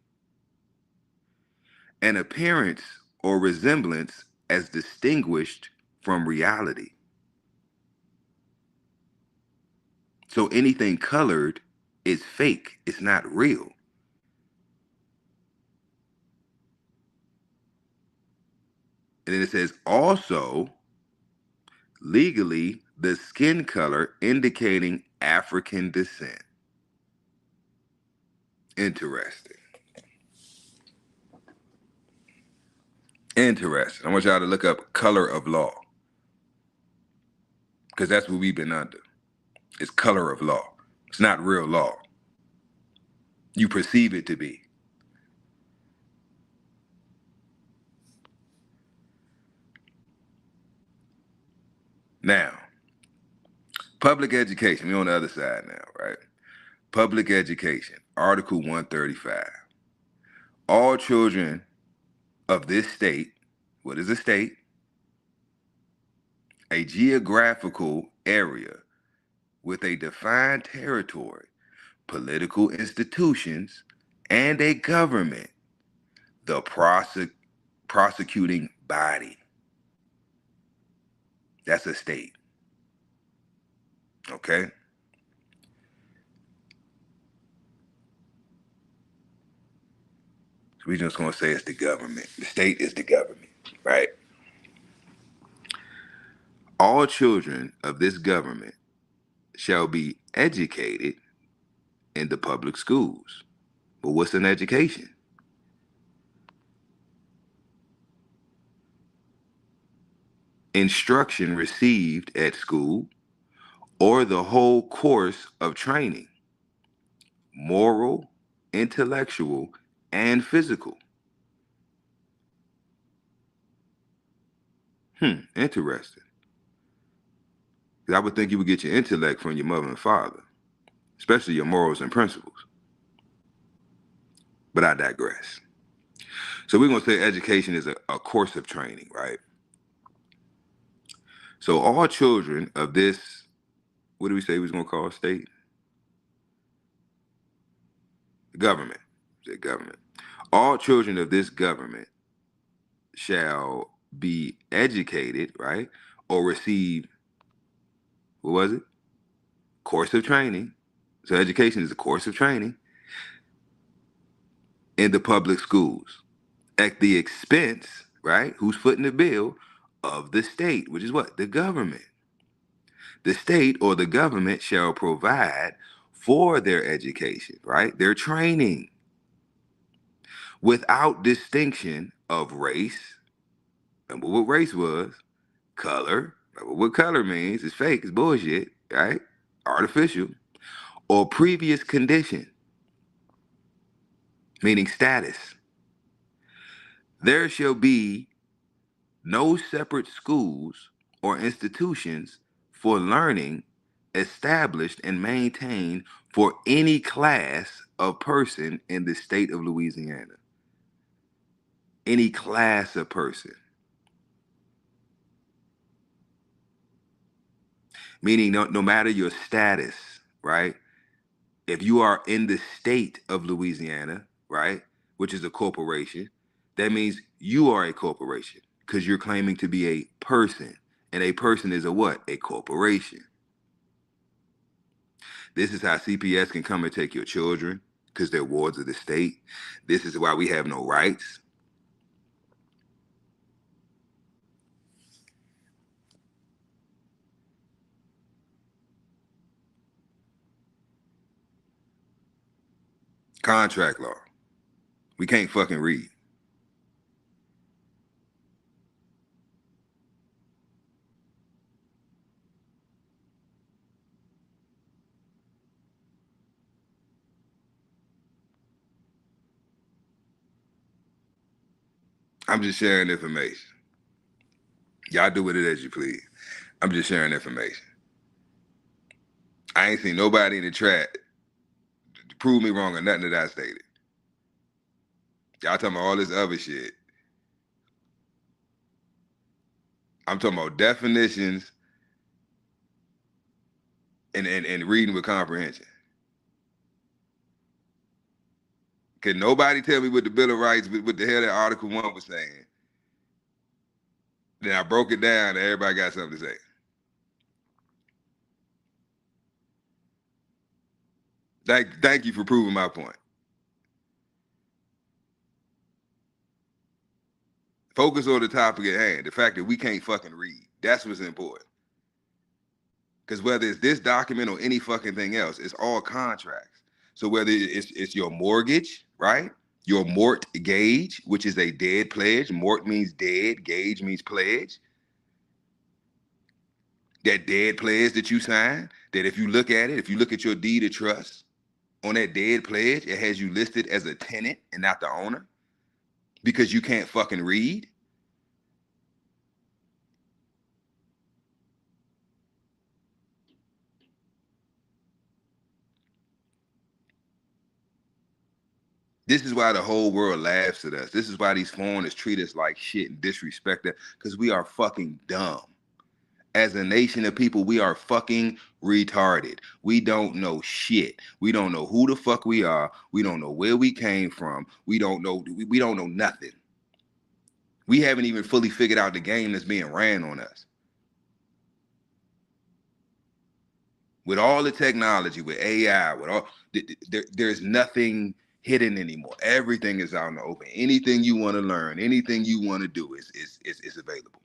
An appearance or resemblance as distinguished from reality. So anything colored is fake. It's not real. And then it says also, legally, the skin color indicating African descent. Interesting. Interesting. I want y'all to look up color of law, because that's what we've been under. It's color of law. It's not real law. You perceive it to be. Now, public education. We're on the other side now, right? Public education, Article 135. All children of this state, what is a state? A geographical area with a defined territory, political institutions, and a government, the prosecuting body. That's a state. Okay? So we're just gonna say it's the government. The state is the government, right? All children of this government shall be educated in the public schools. But what's an education? instruction received at school, or the whole course of training, moral, intellectual, and physical. Interesting. Because I would think you would get your intellect from your mother and father, especially your morals and principles. But I digress. So we're going to say education is a course of training, right? So all children of this, what do we say we was going to call state? Government. Say government. All children of this government shall be educated, right? Or receive, what was it? Course of training. So education is a course of training in the public schools at the expense, right? Who's footing the bill? Of the state, which is what? The government. The state or the government shall provide for their education, right? Their training without distinction of race. Remember what race was? Color. Remember what color means? It's fake, it's bullshit, right? Artificial. Or previous condition, meaning status. There shall be no separate schools or institutions for learning established and maintained for any class of person in the state of Louisiana. Any class of person. Meaning no matter your status, right? If you are in the state of Louisiana, right, which is a corporation, that means you are a corporation because you're claiming to be a person. And a person is a what? A corporation. This is how CPS can come and take your children because they're wards of the state. This is why we have no rights. Contract law. We can't fucking read. I'm just sharing information. Y'all do with it as you please. I'm just sharing information. I ain't seen nobody in the chat to prove me wrong on nothing that I stated. Y'all talking about all this other shit. I'm talking about definitions and reading with comprehension. Can nobody tell me what the Bill of Rights, what the hell that Article 1 was saying? Then I broke it down and everybody got something to say. Thank you for proving my point. Focus on the topic at hand, the fact that we can't fucking read. That's what's important. Because whether it's this document or any fucking thing else, it's all contracts. So whether it's your mortgage, right? Your mort gauge, which is a dead pledge. Mort means dead, gauge means pledge. That dead pledge that you sign, that if you look at it, if you look at your deed of trust, on that dead pledge, it has you listed as a tenant and not the owner because you can't fucking read. This is why the whole world laughs at us. This is why these foreigners treat us like shit and disrespect us, because we are fucking dumb. As a nation of people, we are fucking retarded. We don't know shit. We don't know who the fuck we are. We don't know where we came from. We don't know nothing. We haven't even fully figured out the game that's being ran on us. With all the technology, with AI, with all, there's nothing hidden anymore. Everything is out in the open. Anything you want to learn, anything you want to do is available.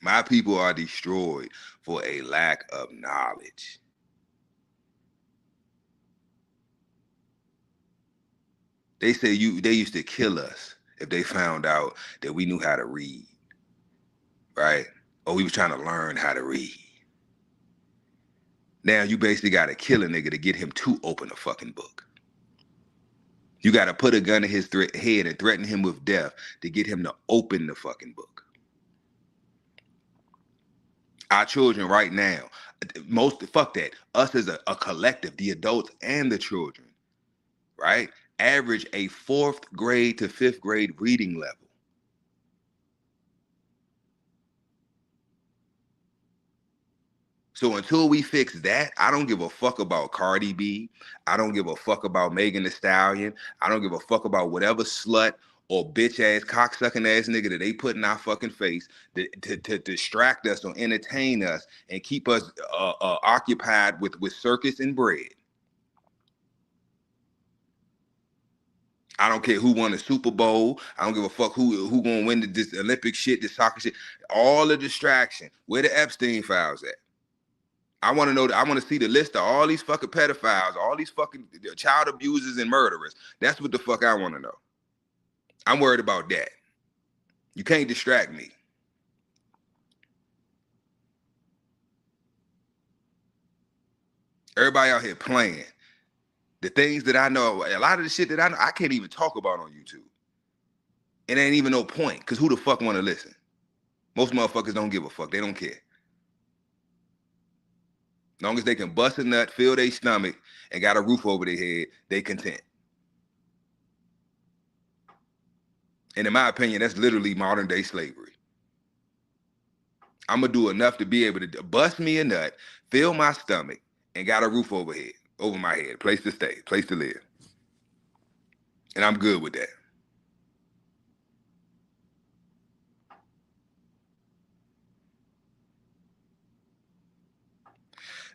My people are destroyed for a lack of knowledge. They say they used to kill us if they found out that we knew how to read, right? Or we was trying to learn how to read. Now you basically got to kill a nigga to get him to open a fucking book. You got to put a gun in his head and threaten him with death to get him to open the fucking book. Our children right now, fuck that. Us as a collective, the adults and the children, right? Average a 4th grade to 5th grade reading level. So until we fix that, I don't give a fuck about Cardi B. I don't give a fuck about Megan Thee Stallion. I don't give a fuck about whatever slut or bitch ass cocksucking ass nigga that they put in our fucking face to distract us or entertain us and keep us occupied with circus and bread. I don't care who won the Super Bowl. I don't give a fuck who gonna win this Olympic shit, this soccer shit. All the distraction. Where the Epstein files at? I want to know. I want to see the list of all these fucking pedophiles, all these fucking child abusers and murderers. That's what the fuck I want to know. I'm worried about that. You can't distract me. Everybody out here playing. The things that I know, a lot of the shit that I know, I can't even talk about on YouTube. It ain't even no point, because who the fuck want to listen? Most motherfuckers don't give a fuck. They don't care. As long as they can bust a nut, fill their stomach, and got a roof over their head, they content. And in my opinion, that's literally modern day slavery. I'm gonna do enough to be able to bust me a nut, fill my stomach, and got a roof over my head, place to stay, place to live. And I'm good with that.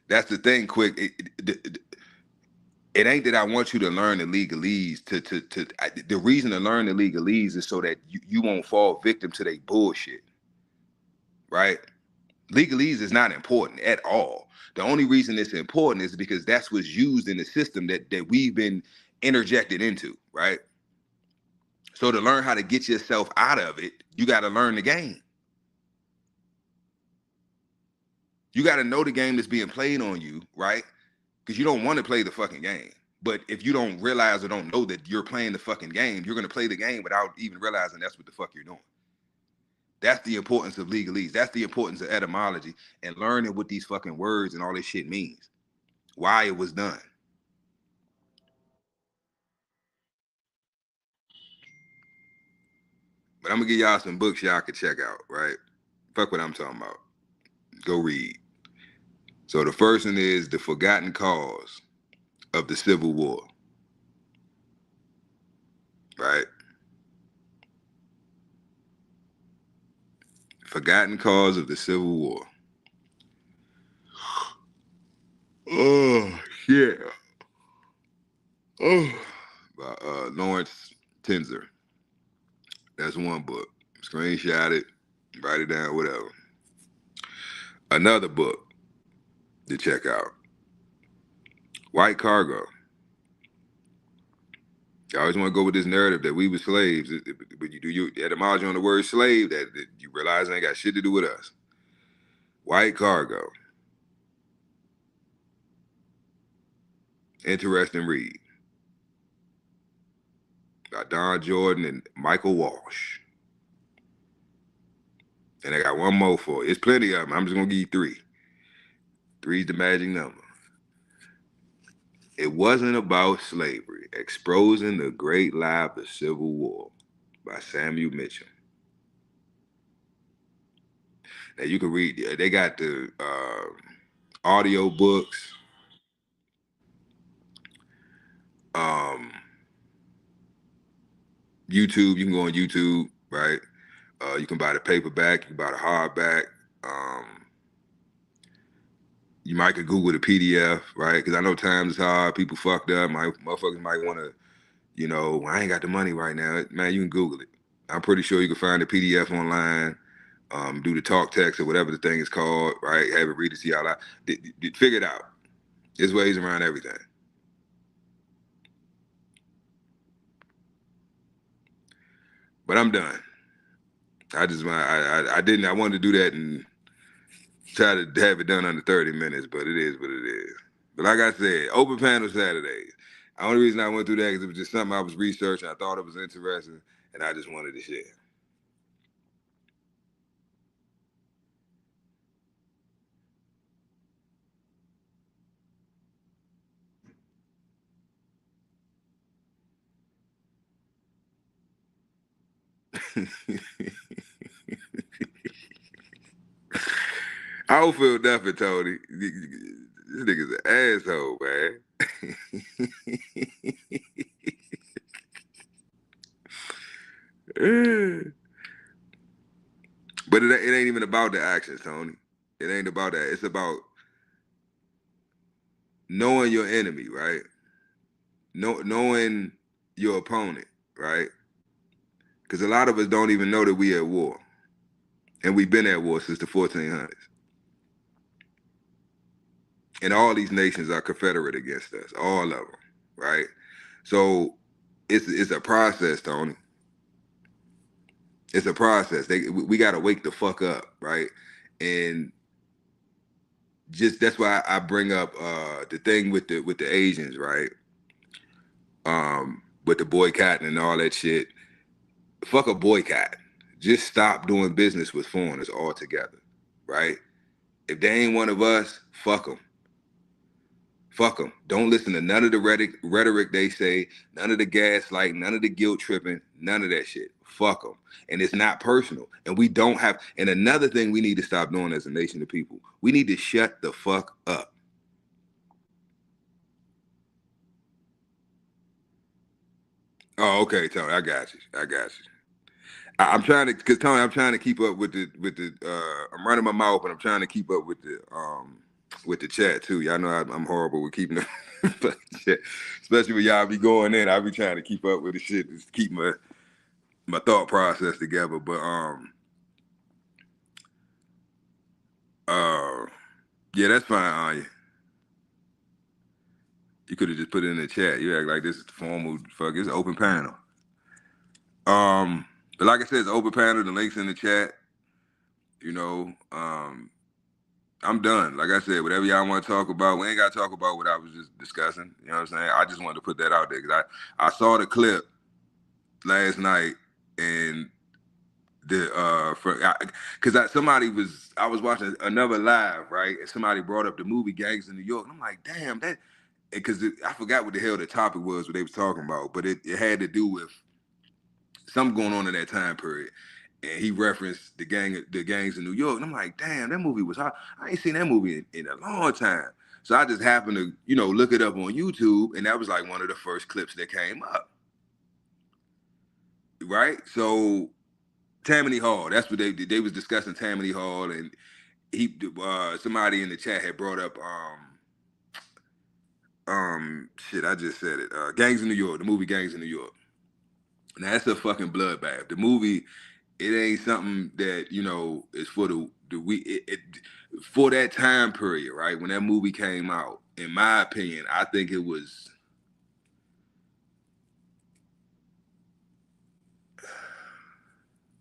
That's the thing, Quick. It ain't that I want you to learn the legalese. The reason to learn the legalese is so that you won't fall victim to their bullshit, right? Legalese is not important at all. The only reason it's important is because that's what's used in the system that we've been interjected into, right? So to learn how to get yourself out of it, you got to learn the game. You got to know the game that's being played on you, right? Because you don't want to play the fucking game. But if you don't realize or don't know that you're playing the fucking game, you're going to play the game without even realizing that's what the fuck you're doing. That's the importance of legalese. That's the importance of etymology and learning what these fucking words and all this shit means. Why it was done. But I'm going to give y'all some books y'all can check out, right? Fuck what I'm talking about. Go read. So the first one is The Forgotten Cause of the Civil War. Right? Forgotten Cause of the Civil War. Oh, yeah. Oh, by Lawrence Tenzer. That's one book. Screenshot it, write it down, whatever. Another book to check out. White Cargo. I always want to go with this narrative that we were slaves, but you do your etymology on the word slave, that you realize it ain't got shit to do with us. White Cargo. Interesting read. By Don Jordan and Michael Walsh. And I got one more for you. It's plenty of them. I'm just going to give you 3. 3's the magic number. It Wasn't About Slavery, Exposing the Great Lie of the Civil War by Samuel Mitchell. Now you can read, they got the audio books. YouTube, you can go on YouTube, right? You can buy the paperback, you can buy the hardback. You might could Google the PDF, right? Because I know times is hard, people fucked up. Motherfuckers might want to, I ain't got the money right now. Man, you can Google it. I'm pretty sure you can find the PDF online, do the talk text or whatever the thing is called, right? Have it read it, see how I figure it out. There's ways around everything. But I'm done. I wanted to do that and try to have it done under 30 minutes, but it is what it is. But like I said, open panel Saturdays. The only reason I went through that is it was just something I was researching. I thought it was interesting, and I just wanted to share. I don't feel nothing, Tony. This nigga's an asshole, man. But it ain't even about the actions, Tony. It ain't about that. It's about knowing your enemy, right? Knowing your opponent, right? Because a lot of us don't even know that we at war. And we've been at war since the 1400s. And all these nations are confederate against us, all of them, right? So it's a process, Tony. It's a process. We got to wake the fuck up, right? And just that's why I bring up the thing with the Asians, right? With the boycotting and all that shit. Fuck a boycott. Just stop doing business with foreigners altogether, right? If they ain't one of us, fuck them. Fuck them. Don't listen to none of the rhetoric they say, none of the gaslight, none of the guilt tripping, none of that shit. Fuck them. And it's not personal. And we don't have, and another thing we need to stop doing as a nation of people, we need to shut the fuck up. Oh, okay, Tony, I got you. I'm trying to, cause Tony, I'm trying to keep up with the, I'm running my mouth, but I'm trying to keep up with the chat too. Y'all know I'm horrible with keeping the chat, especially when y'all be going in. I be trying to keep up with the shit, just keep my thought process together. But yeah, that's fine, Anya. You could have just put it in the chat. You act like this is the formal fuck. It's an open panel. But like I said, it's an open panel. The link's in the chat. You know, I'm done. Like I said, whatever y'all want to talk about, we ain't got to talk about what I was just discussing. You know what I'm saying? I just wanted to put that out there because I saw the clip last night and I was watching another live, right? And somebody brought up the movie Gangs in New York. And I'm like, damn, that, because I forgot what the hell the topic was, what they was talking about, but it had to do with something going on in that time period. And he referenced the gangs in New York. And I'm like, damn, that movie was hot. I ain't seen that movie in a long time. So I just happened to, look it up on YouTube, and that was like one of the first clips that came up. Right? So Tammany Hall, that's what they was discussing, Tammany Hall, and somebody in the chat had brought up shit, I just said it. Gangs in New York, the movie Gangs in New York. Now that's a fucking bloodbath. The movie, it ain't something that is for for that time period, right? When that movie came out, in my opinion, I think it was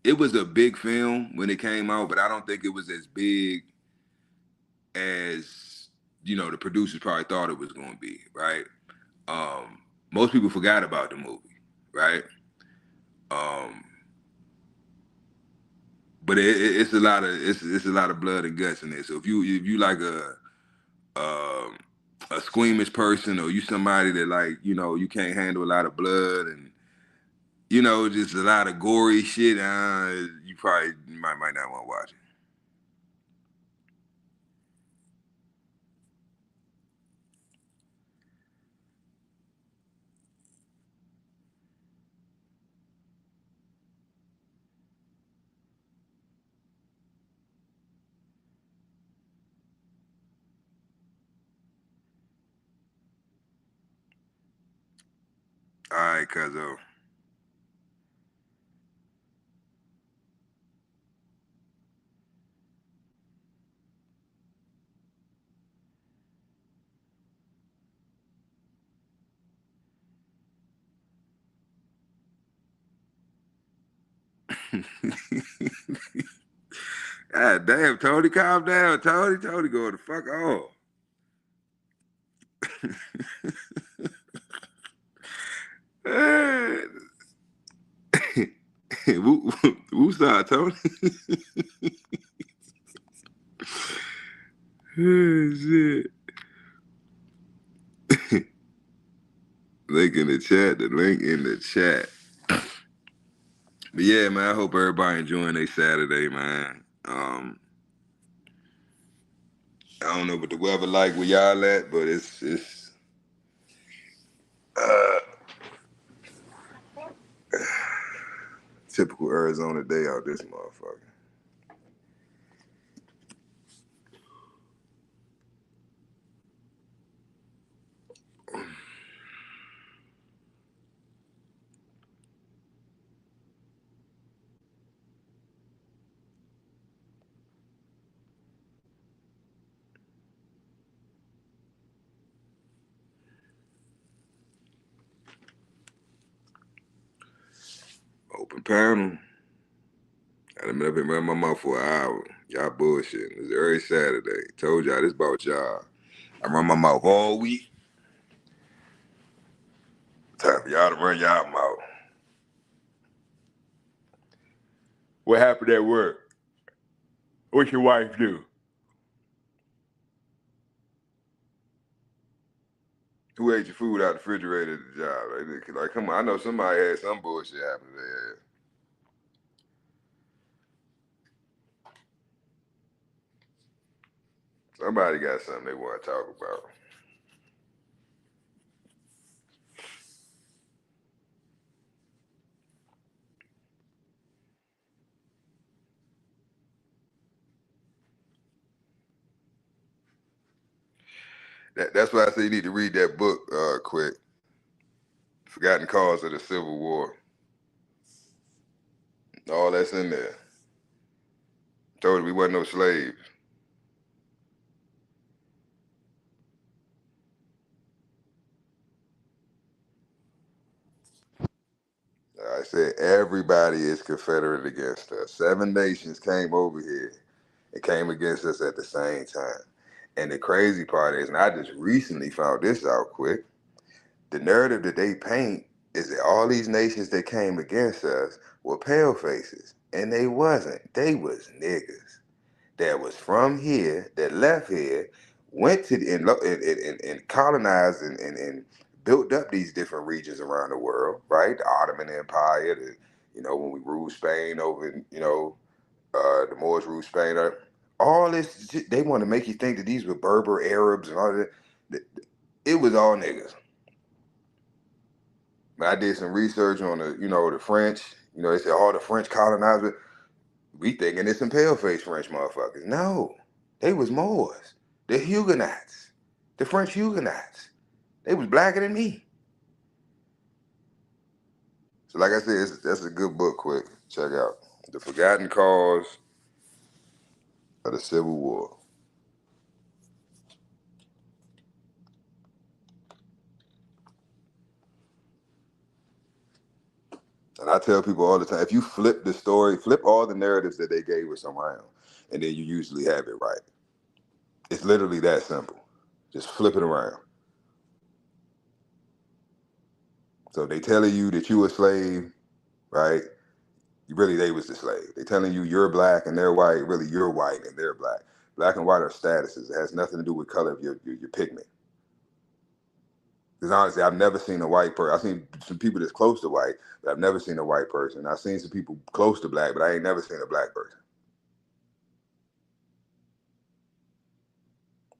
a big film when it came out, but I don't think it was as big as the producers probably thought it was going to be, right? Most people forgot about the movie, right? But it's a lot of blood and guts in there. So if you like a squeamish person, or you somebody that like you can't handle a lot of blood and just a lot of gory shit, you probably might not want to watch it. All right, cuzzo. God damn, Tony, calm down, Tony. Tony, go the fuck off. Woo side, Tony. Oh, shit. Link in the chat. The link in the chat. But yeah, man, I hope everybody enjoying their Saturday, man. I don't know what the weather like where y'all at, but it's typical Arizona day out this motherfucker. Open panel. I done been up and running my mouth for an hour. Y'all bullshitting. It's early Saturday. Told y'all this about y'all. I run my mouth all week. Time for y'all to run y'all mouth. What happened at work? What your wife do? Who ate your food out the refrigerator at the job? Like, come on, I know somebody had some bullshit happen to their ass. Somebody got something they want to talk about. That's why I say you need to read that book quick. Forgotten Cause of the Civil War. All that's in there. Told you we wasn't no slaves. I said everybody is Confederate against us. 7 nations came over here and came against us at the same time. And the crazy part is, and I just recently found this out quick, the narrative that they paint is that all these nations that came against us were pale faces. And they wasn't. They was niggas that was from here, that left here, went to and colonized and built up these different regions around the world, right? The Ottoman Empire, when we ruled Spain over, the Moors ruled Spain. All this, they want to make you think that these were Berber Arabs and all that. It was all niggas. I did some research on the French. They said all the French colonizers. We thinking it's some pale-faced French motherfuckers. No, they was Moors. The Huguenots. The French Huguenots. They was blacker than me. So like I said, that's a good book, quick. Check out. The Forgotten Cause of the Civil War. And I tell people all the time, if you flip the story, flip all the narratives that they gave us around, and then you usually have it right. It's literally that simple. Just flip it around. So they telling you that you a slave, right? Really, they was the slave. They telling you you're black and they're white. Really, you're white and they're black. Black and white are statuses. It has nothing to do with color of your pigment. Because honestly, I've never seen a white person. I've seen some people that's close to white, but I've never seen a white person. I've seen some people close to black, but I ain't never seen a black person.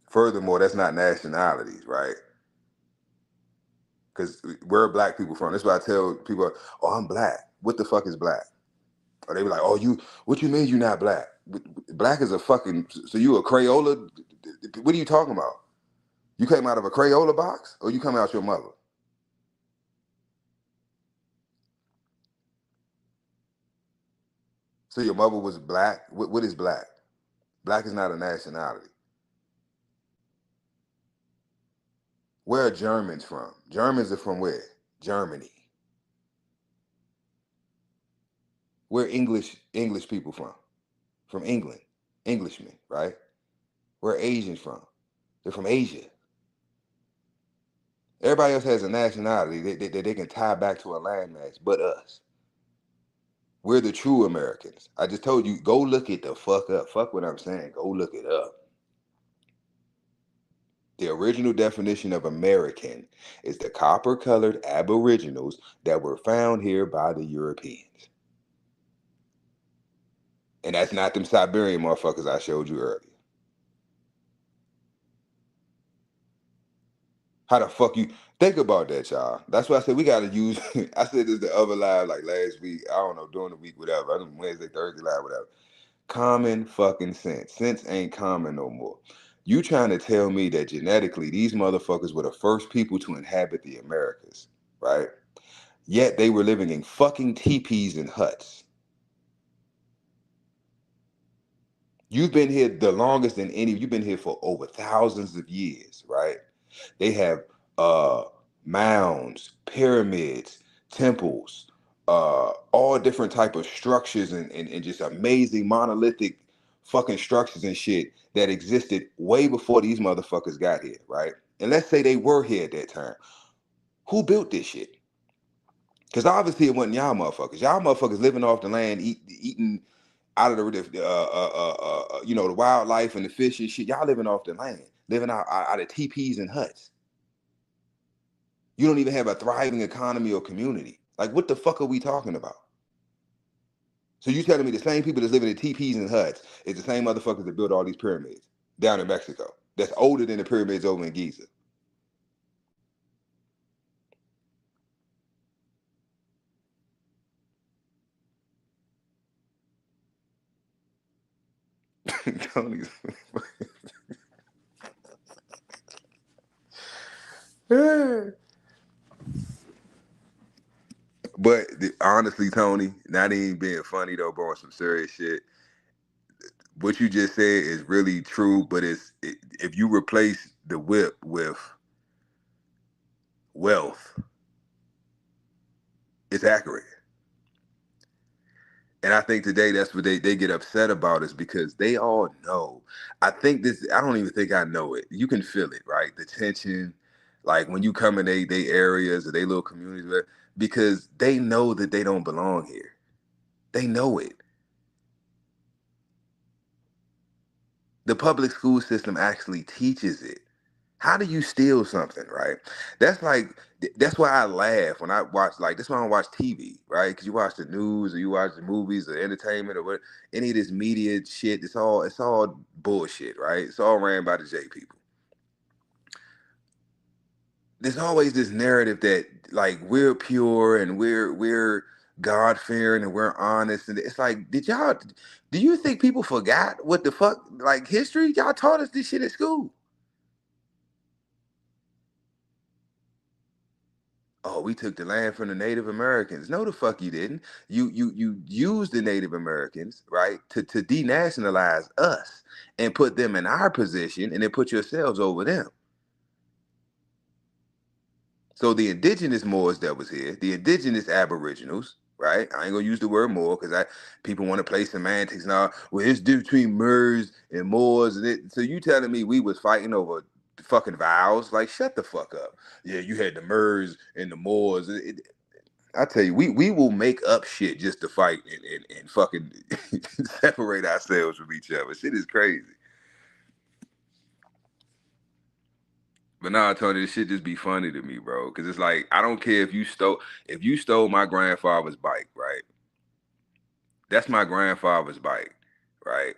Furthermore, that's not nationalities, right? Because where are black people from? That's why I tell people, oh, I'm black. What the fuck is black? Or they be like, oh, what you mean you not black? Black is a fucking, so you a Crayola? What are you talking about? You came out of a Crayola box or you come out your mother? So your mother was black? What is black? Black is not a nationality. Where are Germans from? Germans are from where? Germany. Where English people from? From England. Englishmen, right? Where Asians from? They're from Asia. Everybody else has a nationality that they can tie back to a landmass, but us. We're the true Americans. I just told you, go look it the fuck up. Fuck what I'm saying. Go look it up. The original definition of American is the copper-colored aboriginals that were found here by the Europeans. And that's not them Siberian motherfuckers I showed you earlier. How the fuck you think about that, y'all? That's why I said we gotta use. I said this the other live like last week. I don't know, during the week, whatever. I don't know, Wednesday, Thursday live, whatever. Common fucking sense. Sense ain't common no more. You trying to tell me that genetically these motherfuckers were the first people to inhabit the Americas, right? Yet they were living in fucking teepees and huts. You've been here the longest than any. You've been here for over thousands of years, right? They have mounds, pyramids, temples, all different type of structures and just amazing monolithic fucking structures and shit that existed way before these motherfuckers got here, right? And let's say they were here at that time. Who built this shit? Because obviously it wasn't y'all motherfuckers. Y'all motherfuckers living off the land, eating out of the you know, the wildlife and the fish and shit. Y'all living off the land, living out of teepees and huts. You don't even have a thriving economy or community. Like, what the fuck are we talking about? So you telling me the same people that's living in teepees and huts is the same motherfuckers that built all these pyramids down in Mexico that's older than the pyramids over in Giza? Tony's But honestly, Tony, not even being funny though, bro, on some serious shit. What you just said is really true, but if you replace the whip with wealth, it's accurate. And I think today that's what they get upset about, is because they all know. I don't even think I know it. You can feel it, right? The tension, like when you come in they areas or they little communities, because they know that they don't belong here. They know it. The public school system actually teaches it. How do you steal something, right? That's why I laugh when I watch, like, that's why I don't watch TV, right? Because you watch the news or you watch the movies or entertainment or what, any of this media shit, it's all bullshit, right? It's all ran by the J people. There's always this narrative that, like, we're pure and we're God-fearing and we're honest. And it's like, do you think people forgot what the fuck, like, history? Y'all taught us this shit at school. Oh, we took the land from the Native Americans. No, the fuck you didn't. You used the Native Americans, right, to denationalize us and put them in our position, and then put yourselves over them. So the indigenous Moors that was here, the indigenous Aboriginals, right? I ain't gonna use the word Moor because people want to play semantics now. Well, it's difference between Moors and Moors, and so you telling me we was fighting over fucking vows? Like, shut the fuck up. Yeah, you had the Moors and the Moors. I tell you, we will make up shit just to fight and fucking separate ourselves from each other. Shit is crazy. But nah, Tony, this shit just be funny to me, bro. Cause it's like, I don't care if you stole my grandfather's bike, right? That's my grandfather's bike, right?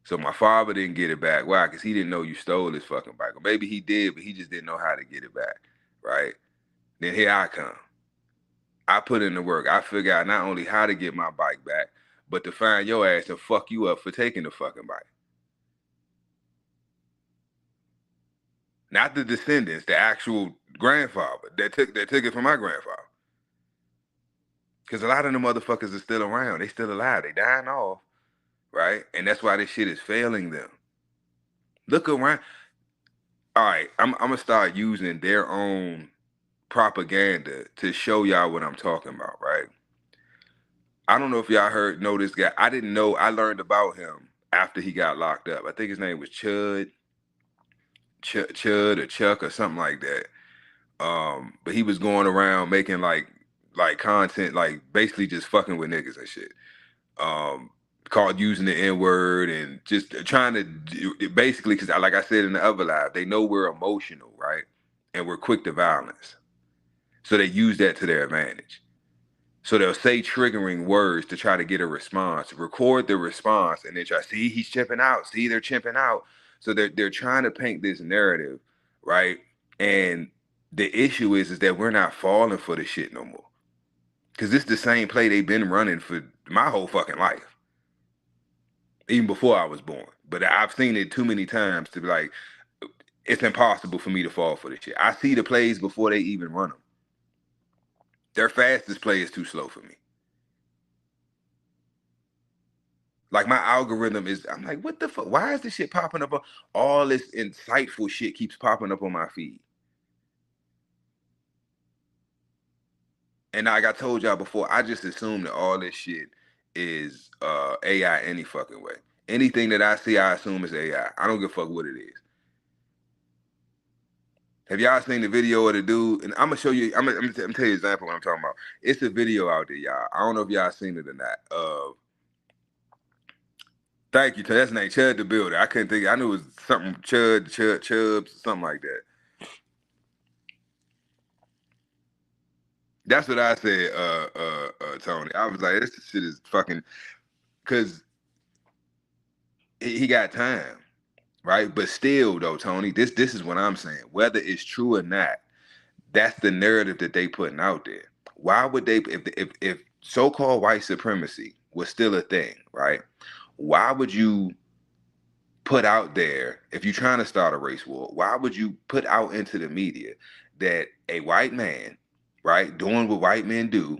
So my father didn't get it back. Why? Because he didn't know you stole his fucking bike. Or maybe he did, but he just didn't know how to get it back, right? Then here I come. I put in the work. I figure out not only how to get my bike back, but to find your ass and fuck you up for taking the fucking bike. Not the descendants, the actual grandfather that took it from my grandfather. Because a lot of them motherfuckers are still around. They still alive. They dying off, right? And that's why this shit is failing them. Look around. All right, I'm gonna start using their own propaganda to show y'all what I'm talking about, right? I don't know if y'all know this guy. I didn't know. I learned about him after he got locked up. I think his name was Chud or Chuck or something like that. But he was going around making like content, like basically just fucking with niggas and shit. Called using the N-word and just trying to basically, because like I said in the other live, they know we're emotional, right? And we're quick to violence. So they use that to their advantage. So they'll say triggering words to try to get a response, record the response, and then try, see, he's chimping out. See, they're chimping out. So they're trying to paint this narrative, right? And the issue is that we're not falling for the shit no more. Because it's the same play they've been running for my whole fucking life. Even before I was born. But I've seen it too many times to be like, it's impossible for me to fall for this shit. I see the plays before they even run them. Their fastest play is too slow for me. Like my algorithm is, I'm like, what the fuck? Why is this shit popping up? All this insightful shit keeps popping up on my feed. And like I told y'all before, I just assume that all this shit is AI any fucking way. Anything that I see, I assume is AI. I don't give a fuck what it is. Have y'all seen the video of the dude? And I'm gonna show you. I'm gonna tell you an example of what I'm talking about. It's a video out there, y'all. I don't know if y'all seen it or not. Thank you. That's name Chud the Builder. I couldn't think. I knew it was something Chubbs, something like that. That's what I said, Tony. I was like, this shit is fucking, because he got time, right? But still, though, Tony, this is what I'm saying. Whether it's true or not, that's the narrative that they putting out there. Why would they, if so-called white supremacy was still a thing, right? Why would you put out there, if you're trying to start a race war, why would you put out into the media that a white man, right, doing what white men do,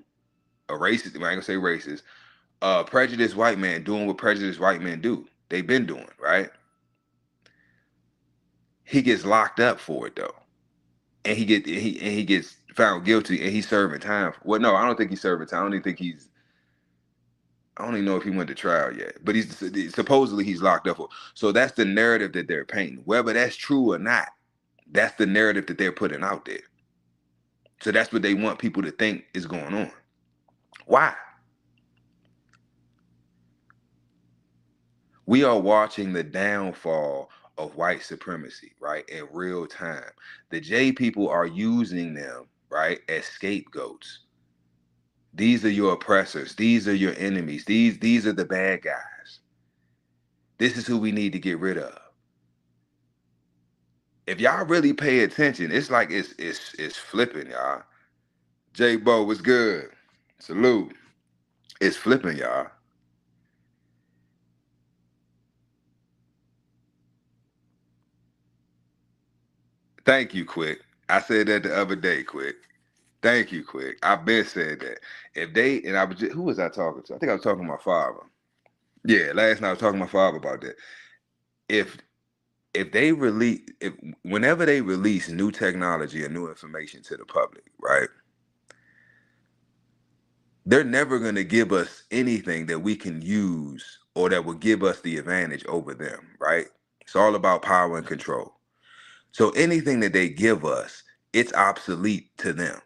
a racist, I ain't gonna say racist, a prejudiced white man doing what prejudiced white men do, they've been doing, right? He gets locked up for it though. And he gets found guilty and he's serving time. Well, no, I don't think he's serving time. I don't even know if he went to trial yet, but he's supposedly he's locked up for. So that's the narrative that they're painting. Whether that's true or not, that's the narrative that they're putting out there. So that's what they want people to think is going on. Why? We are watching the downfall of white supremacy, right, in real time. The J people are using them, right, as scapegoats. These are your oppressors. These are your enemies. These are the bad guys. This is who we need to get rid of. If y'all really pay attention, it's like it's flipping, y'all. J Bo, what's good? Salute. It's flipping, y'all. Thank you, Quick. I said that the other day, Quick. Thank you, Quick. I've been said that. If they, and I was just, who was I talking to? I think I was talking to my father. Yeah, last night I was talking to my father about that. If whenever they release new technology and new information to the public, right? They're never going to give us anything that we can use or that will give us the advantage over them, right? It's all about power and control. So anything that they give us, it's obsolete to them.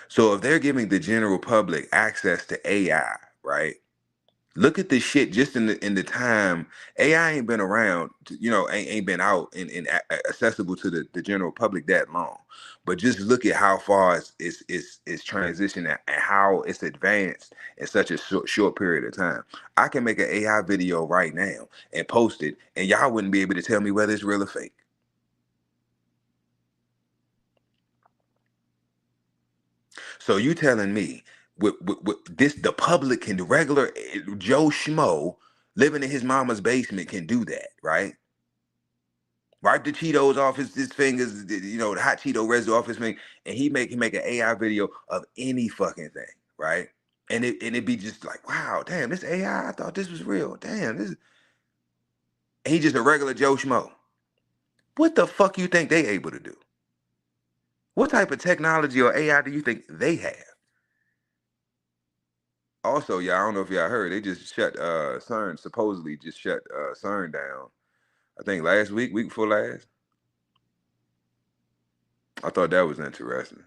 So if they're giving the general public access to AI, right? Look at this shit just in the time AI ain't been around, ain't been out and accessible to the general public that long. But just look at how far it's transitioned and how it's advanced in such a short period of time. I can make an AI video right now and post it, and y'all wouldn't be able to tell me whether it's real or fake. So you telling me with this, the public can, the regular Joe Schmo living in his mama's basement can do that, right? Wipe the Cheetos off his fingers, the hot Cheeto residue off his finger, and he make an AI video of any fucking thing, right? And it be just like, wow, damn, this AI, I thought this was real. Damn, this is, and he just a regular Joe Schmo. What the fuck you think they able to do? What type of technology or AI do you think they have? Also, y'all, I don't know if y'all heard, they just shut CERN, supposedly just shut CERN down. I think last week before last. I thought that was interesting.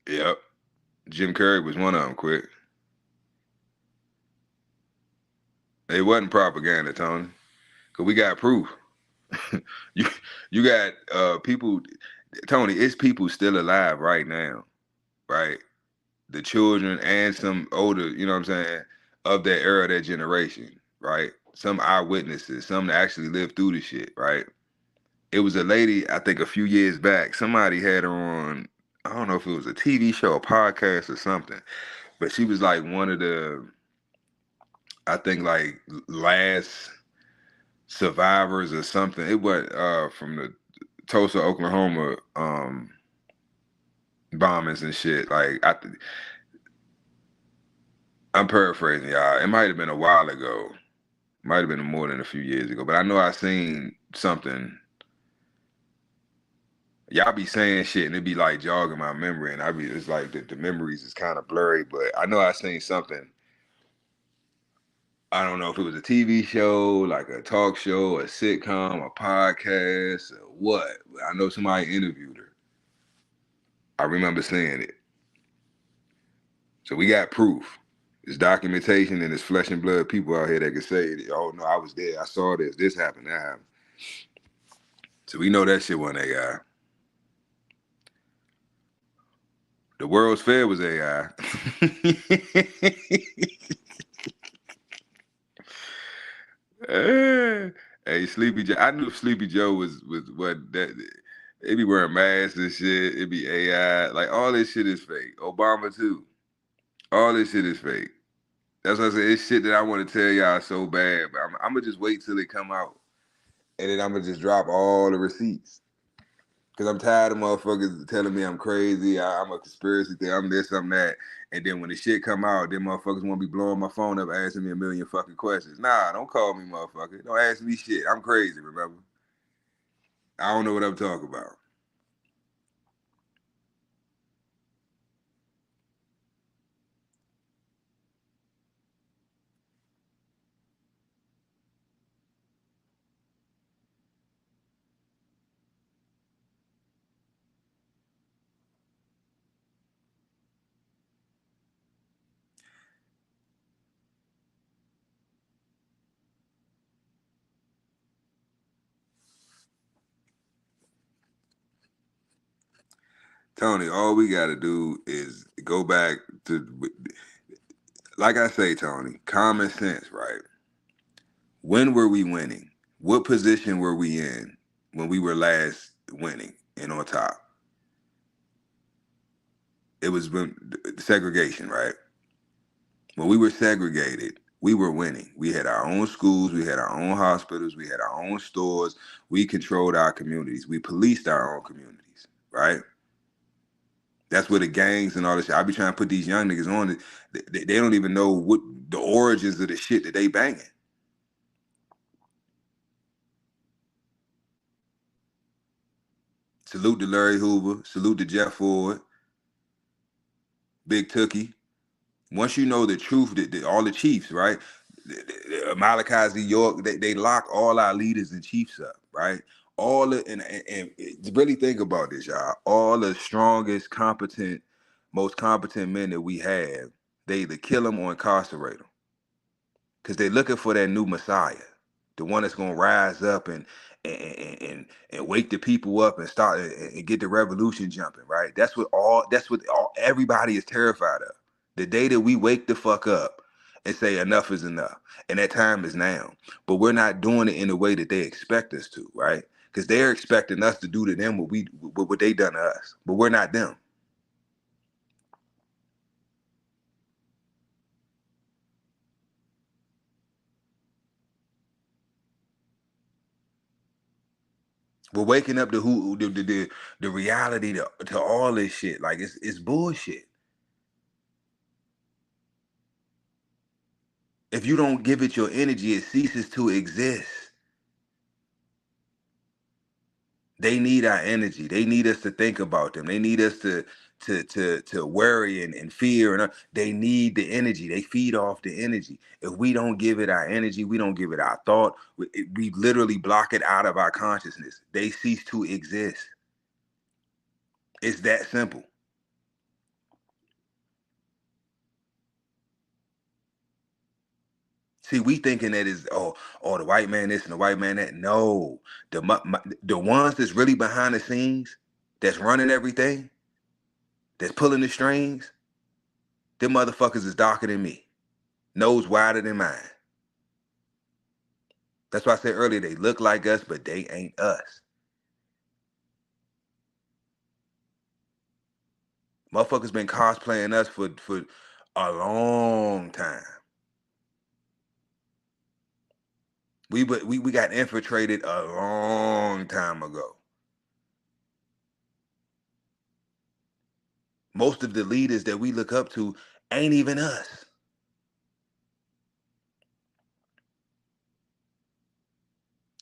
Yep. Jim Carrey was one of them, quick. It wasn't propaganda, Tony, because we got proof. you got people, Tony, it's people still alive right now, right? The children and some older, you know what I'm saying, of that era, that generation, right? Some eyewitnesses, some that actually lived through the shit, right? It was a lady, I think a few years back, somebody had her on, I don't know if it was a TV show, a podcast or something, but she was like one of the, I think like last survivors or something. It was from the Tulsa, Oklahoma bombings and shit. Like I'm paraphrasing, y'all. It might have been a while ago. Might have been more than a few years ago. But I know I seen something. Y'all be saying shit and it be like jogging my memory, and it's like the memories is kind of blurry. But I know I seen something. I don't know if it was a TV show, like a talk show, a sitcom, a podcast, or what. But I know somebody interviewed her. I remember seeing it. So we got proof. There's documentation and there's flesh and blood people out here that can say, oh no, I was there, I saw this happened, that happened. So we know that shit wasn't AI. The World's Fair was AI. Hey, Sleepy Joe. I knew Sleepy Joe was what that. They be wearing masks and shit. It be AI. Like all this shit is fake. Obama too. All this shit is fake. That's what I say. It's shit that I want to tell y'all so bad, but I'm gonna just wait till it come out, and then I'm gonna just drop all the receipts. Cause I'm tired of motherfuckers telling me I'm crazy, I'm a conspiracy theory, I'm this, I'm that. And then when the shit come out, then motherfuckers wanna be blowing my phone up asking me a million fucking questions. Nah, don't call me motherfucker. Don't ask me shit. I'm crazy, remember? I don't know what I'm talking about. Tony, all we gotta do is go back to, like I say, Tony, common sense, right? When were we winning? What position were we in when we were last winning and on top? It was when segregation, right? When we were segregated, we were winning. We had our own schools, we had our own hospitals, we had our own stores. We controlled our communities. We policed our own communities, right? That's where the gangs and all this shit. I be trying to put these young niggas on it. They don't even know what the origins of the shit that they banging. Salute to Larry Hoover. Salute to Jeff Ford. Big Tookie. Once you know the truth, all the chiefs, right? Malachi Z. York, they lock all our leaders and chiefs up, right? All the, and really think about this, y'all. All the strongest, competent, most competent men that we have, they either kill them or incarcerate them. Because they're looking for that new Messiah, the one that's gonna rise up and wake the people up and start and get the revolution jumping, right? That's what everybody is terrified of. The day that we wake the fuck up and say enough is enough, and that time is now. But we're not doing it in the way that they expect us to, right? Because they're expecting us to do to them what they done to us, but we're not them. We're waking up to the reality to all this shit. Like it's bullshit. If you don't give it your energy, it ceases to exist. They need our energy. They need us to think about them. They need us to worry and fear. And they need the energy. They feed off the energy. If we don't give it our energy, we don't give it our thought. We literally block it out of our consciousness. They cease to exist. It's that simple. See, we thinking that is the white man this and the white man that. No, the ones that's really behind the scenes, that's running everything, that's pulling the strings, them motherfuckers is darker than me, nose wider than mine. That's why I said earlier they look like us, but they ain't us. Motherfuckers been cosplaying us for a long time. We got infiltrated a long time ago. Most of the leaders that we look up to ain't even us.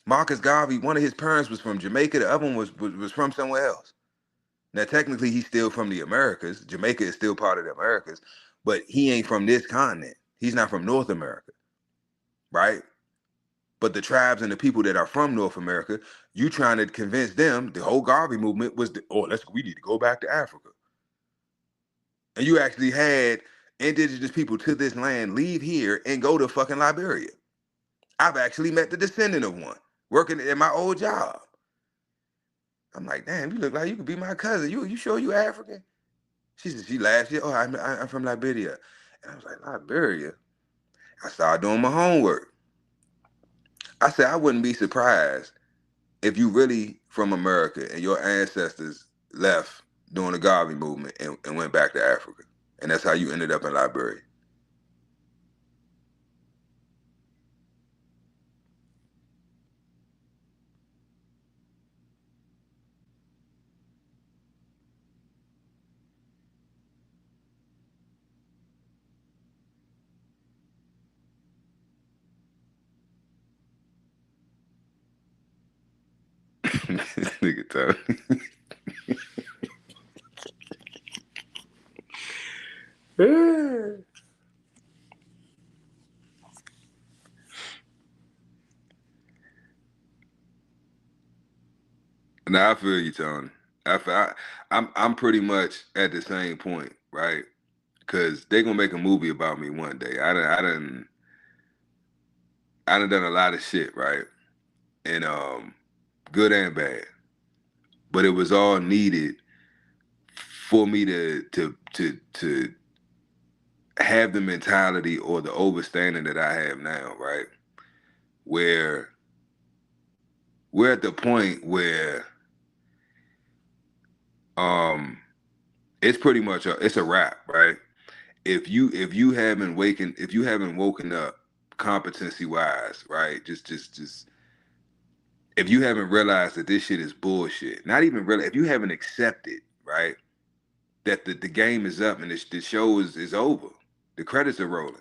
Marcus Garvey, one of his parents was from Jamaica. The other one was from somewhere else. Now, technically, he's still from the Americas. Jamaica is still part of the Americas, but he ain't from this continent. He's not from North America, right? But the tribes and the people that are from North America, you trying to convince them, the whole Garvey movement was, we need to go back to Africa. And you actually had indigenous people to this land leave here and go to fucking Liberia. I've actually met the descendant of one working at my old job. I'm like, damn, you look like you could be my cousin. You sure you African? She said, she laughed. She said, I'm from Liberia. And I was like, Liberia? I started doing my homework. I said, I wouldn't be surprised if you really from America and your ancestors left during the Garvey movement and went back to Africa. And that's how you ended up in Liberia. Nigga Tony. Nah, I feel you, Tony. I'm pretty much at the same point, right? Because they're gonna make a movie about me one day. I done done a lot of shit, right? And good and bad. But it was all needed for me to have the mentality or the overstanding that I have now, right? Where we're at the point where it's pretty much it's a wrap, right? If you haven't woken up competency wise, right? Just if you haven't realized that this shit is bullshit, not even really, if you haven't accepted, right, that the game is up and the show is over, the credits are rolling,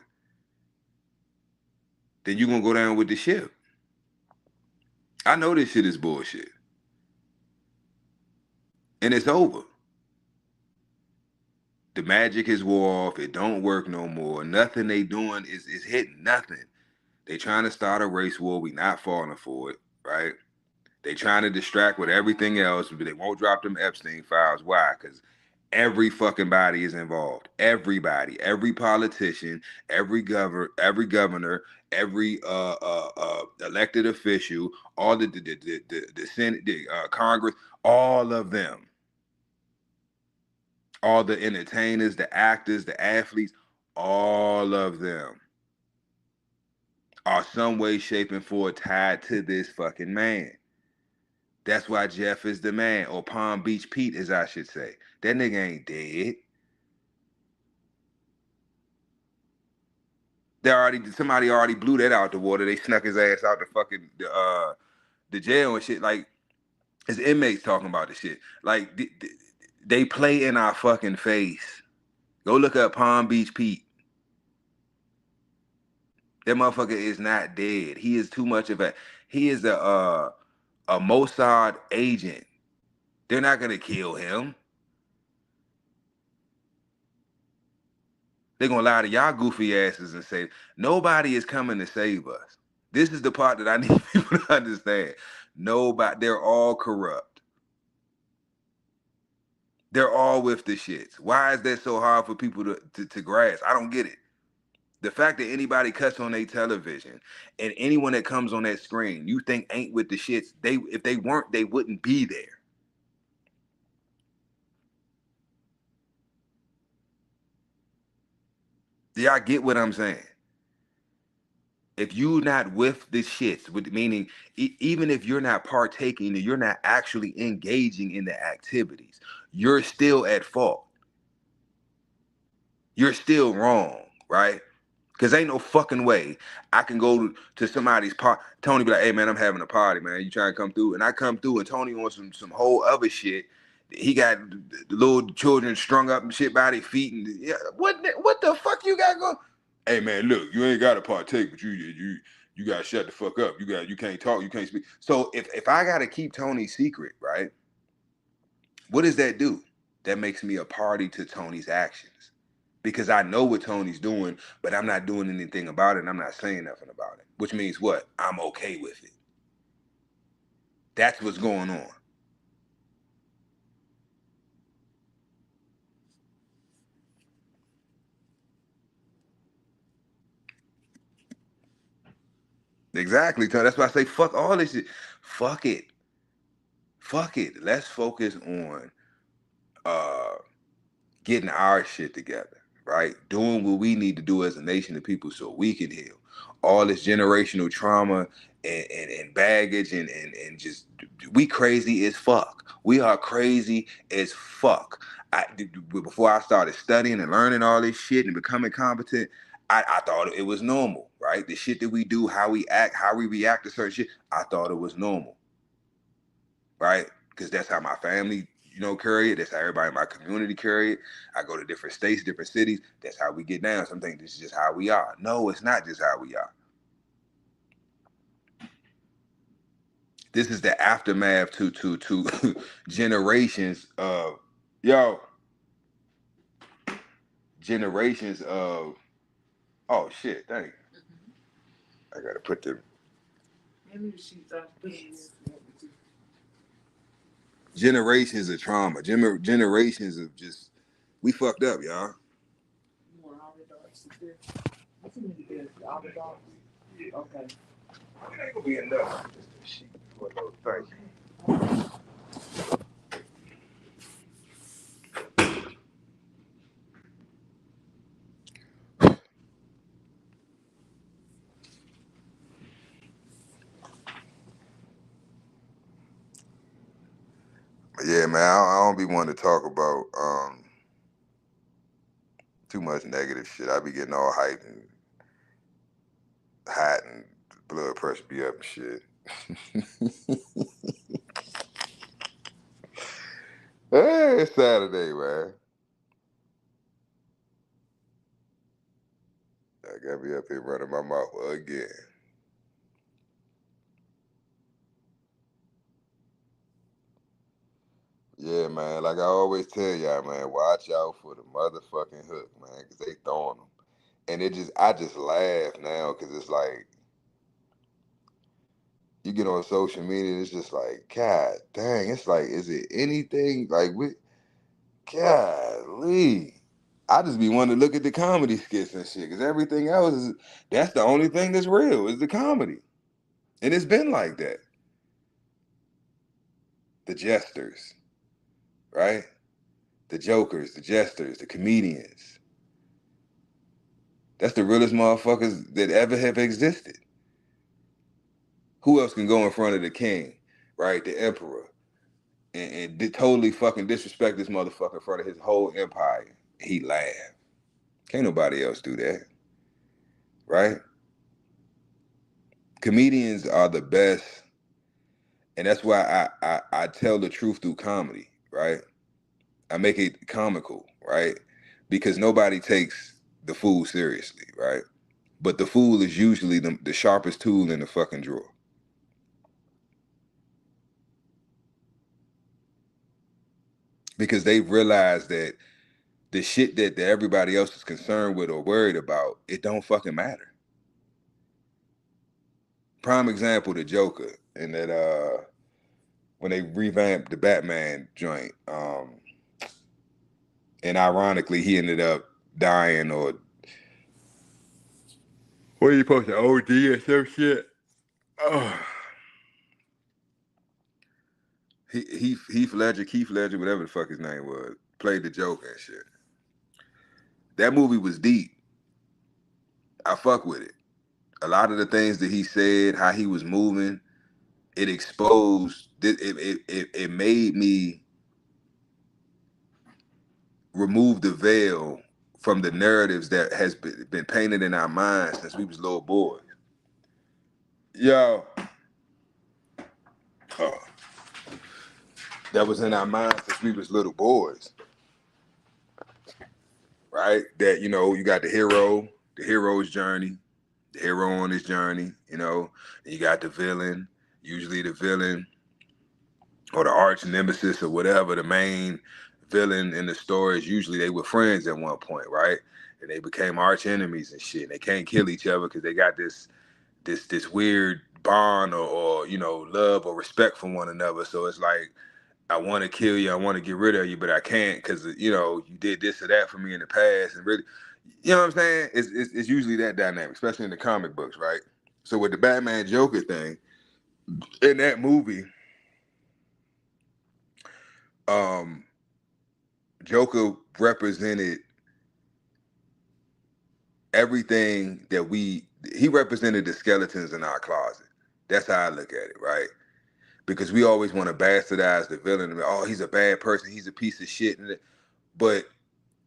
then you're gonna go down with the ship. I know this shit is bullshit. And it's over. The magic is wore off. It don't work no more. Nothing they doing is hitting. Nothing. They trying to start a race war. We not falling for it, right? They trying to distract with everything else, but they won't drop them Epstein files. Why? Because every fucking body is involved. Everybody, every politician, every governor, every elected official, all the Senate, Congress, all of them. All the entertainers, the actors, the athletes, all of them are some way, shape, and form tied to this fucking man. That's why Jeff is the man, or Palm Beach Pete, as I should say. That nigga ain't dead. Somebody already blew that out the water. They snuck his ass out the fucking the jail and shit. Like, It's inmates talking about the shit. Like, they play in our fucking face. Go look up Palm Beach Pete. That motherfucker is not dead. He is too much of he is a Mossad agent. They're not gonna kill him. They're gonna lie to y'all goofy asses and say, nobody is coming to save us. This is the part that I need people to understand. Nobody, they're all corrupt. They're all with the shits. Why is that so hard for people to grasp? I don't get it. The fact that anybody cuts on their television and anyone that comes on that screen, you think ain't with the shits, if they weren't, they wouldn't be there. Do y'all get what I'm saying? If you're not with the shits, meaning even if you're not partaking, you're not actually engaging in the activities, you're still at fault. You're still wrong, right? Because ain't no fucking way I can go to somebody's party. Tony be like, hey, man, I'm having a party, man. You trying to come through? And I come through and Tony on some whole other shit. He got the little children strung up and shit by their feet. And yeah, what the fuck you got going? Hey, man, look, you ain't got to partake, but you got to shut the fuck up. You can't talk. You can't speak. So if I got to keep Tony's secret, right, what does that do? That makes me a party to Tony's actions. Because I know what Tony's doing, but I'm not doing anything about it, and I'm not saying nothing about it. Which means what? I'm okay with it. That's what's going on. Exactly, Tony. That's why I say fuck all this shit. Fuck it. Fuck it. Let's focus on getting our shit together, right? Doing what we need to do as a nation of people so we can heal. All this generational trauma and baggage and just, we crazy as fuck. We are crazy as fuck. Before I started studying and learning all this shit and becoming competent, I thought it was normal, right? The shit that we do, how we act, how we react to certain shit, I thought it was normal, right? Because that's how my family, carry it. That's how everybody in my community carry it. I go to different states, different cities. That's how we get down. Some think this is just how we are. No, it's not just how we are. This is the aftermath to generations of generations of oh shit, dang. I gotta put them. Generations of trauma, generations of just, we fucked up, y'all. Okay. It ain't gonna be enough. Thank you. Yeah, man, I don't be wanting to talk about too much negative shit. I be getting all hyped and hot and blood pressure be up and shit. Hey, it's Saturday, man. I got me up here running my mouth again. Yeah, man, like I always tell y'all, man, watch out for the motherfucking hook, man, because they throwing them. And I just laugh now, because it's like, you get on social media, it's just like, God dang, it's like, is it anything, like, golly. I just be wanting to look at the comedy skits and shit, because everything else that's the only thing that's real, is the comedy. And it's been like that. The jesters, right? The jokers, the jesters, the comedians. That's the realest motherfuckers that ever have existed. Who else can go in front of the king, right? The emperor, and totally fucking disrespect this motherfucker in front of his whole empire? He laughed. Can't nobody else do that, right? Comedians are the best And that's why I tell the truth through comedy, right? I make it comical, right? Because nobody takes the fool seriously, right? But the fool is usually the sharpest tool in the fucking drawer. Because they've realized that the shit that everybody else is concerned with or worried about, it don't fucking matter. Prime example, the Joker, and that when they revamped the Batman joint, and ironically he ended up dying, or what are you supposed to OD or some shit? Oh. Keith Ledger, whatever the fuck his name was, played the Joker and shit. That movie was deep. I fuck with it. A lot of the things that he said, how he was moving, it exposed. It made me remove the veil from the narratives that has been painted in our minds since we was little boys. Yo, that was in our minds since we was little boys, right? That, you know, you got the hero's journey, the hero on his journey, you know, and you got the villain, usually the villain or the arch nemesis or whatever, the main villain in the stories. Usually they were friends at one point, right? And they became arch enemies and shit. And they can't kill each other because they got this weird bond or you know, love or respect for one another. So it's like, I want to kill you, I want to get rid of you, but I can't because, you know, you did this or that for me in the past. And really, you know what I'm saying? It's usually that dynamic, especially in the comic books, right? So with the Batman Joker thing, in that movie, Joker represented everything that he represented the skeletons in our closet. That's how I look at it, right? Because we always want to bastardize the villain. Oh, he's a bad person, he's a piece of shit. But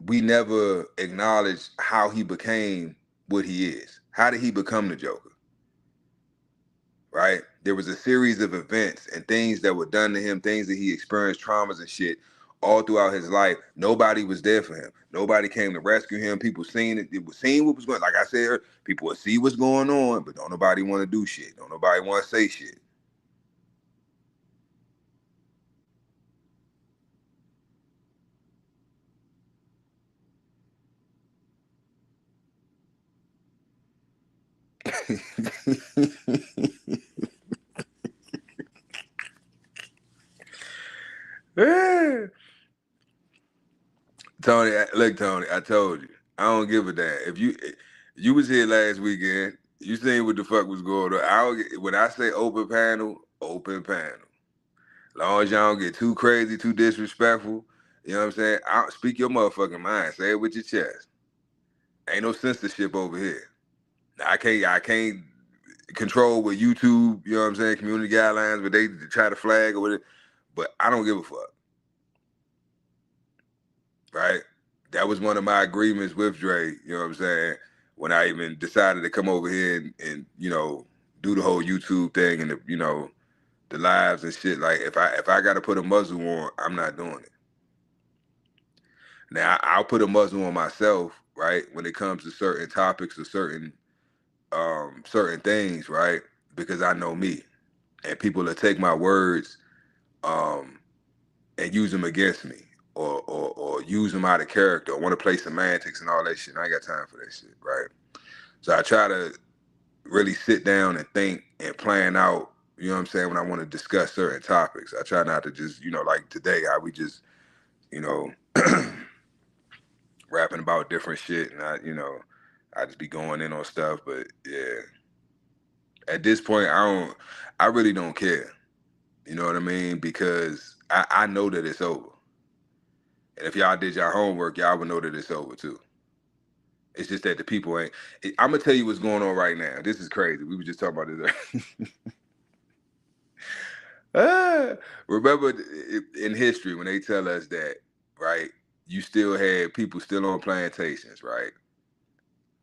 we never acknowledge how he became what he is. How did he become the Joker? Right? There was a series of events and things that were done to him, things that he experienced, traumas and shit, all throughout his life. Nobody was there for him. Nobody came to rescue him. People seen it. It was seeing what was going on. Like I said, people would see what's going on, but don't nobody want to do shit. Don't nobody want to say shit. Tony, look, Tony, I told you, I don't give a damn. If you was here last weekend, you seen what the fuck was going on. When I say open panel, open panel. As long as y'all don't get too crazy, too disrespectful, you know what I'm saying? Speak your motherfucking mind. Say it with your chest. Ain't no censorship over here. Now, I can't control what YouTube, you know what I'm saying, community guidelines, but they try to flag or whatever. But I don't give a fuck. Right? That was one of my agreements with Dre, you know what I'm saying, when I even decided to come over here and you know, do the whole YouTube thing and the, you know, the lives and shit. Like if I gotta put a muzzle on, I'm not doing it. Now I'll put a muzzle on myself, right, when it comes to certain topics or certain things, right? Because I know me. And people will take my words and use them against me. Or use them out of character, or want to play semantics and all that shit. I ain't got time for that shit, right? So I try to really sit down and think and plan out, you know what I'm saying, when I want to discuss certain topics. I try not to just, you know, like today, how we just, you know, rapping about different shit, and I just be going in on stuff. But yeah, at this point, I really don't care. You know what I mean? Because I know that it's over. And if y'all did your homework, y'all would know that it's over too. It's just that the people ain't. I'm gonna tell you what's going on right now. This is crazy. We were just talking about this. Remember in history when they tell us that, right? You still had people still on plantations, right?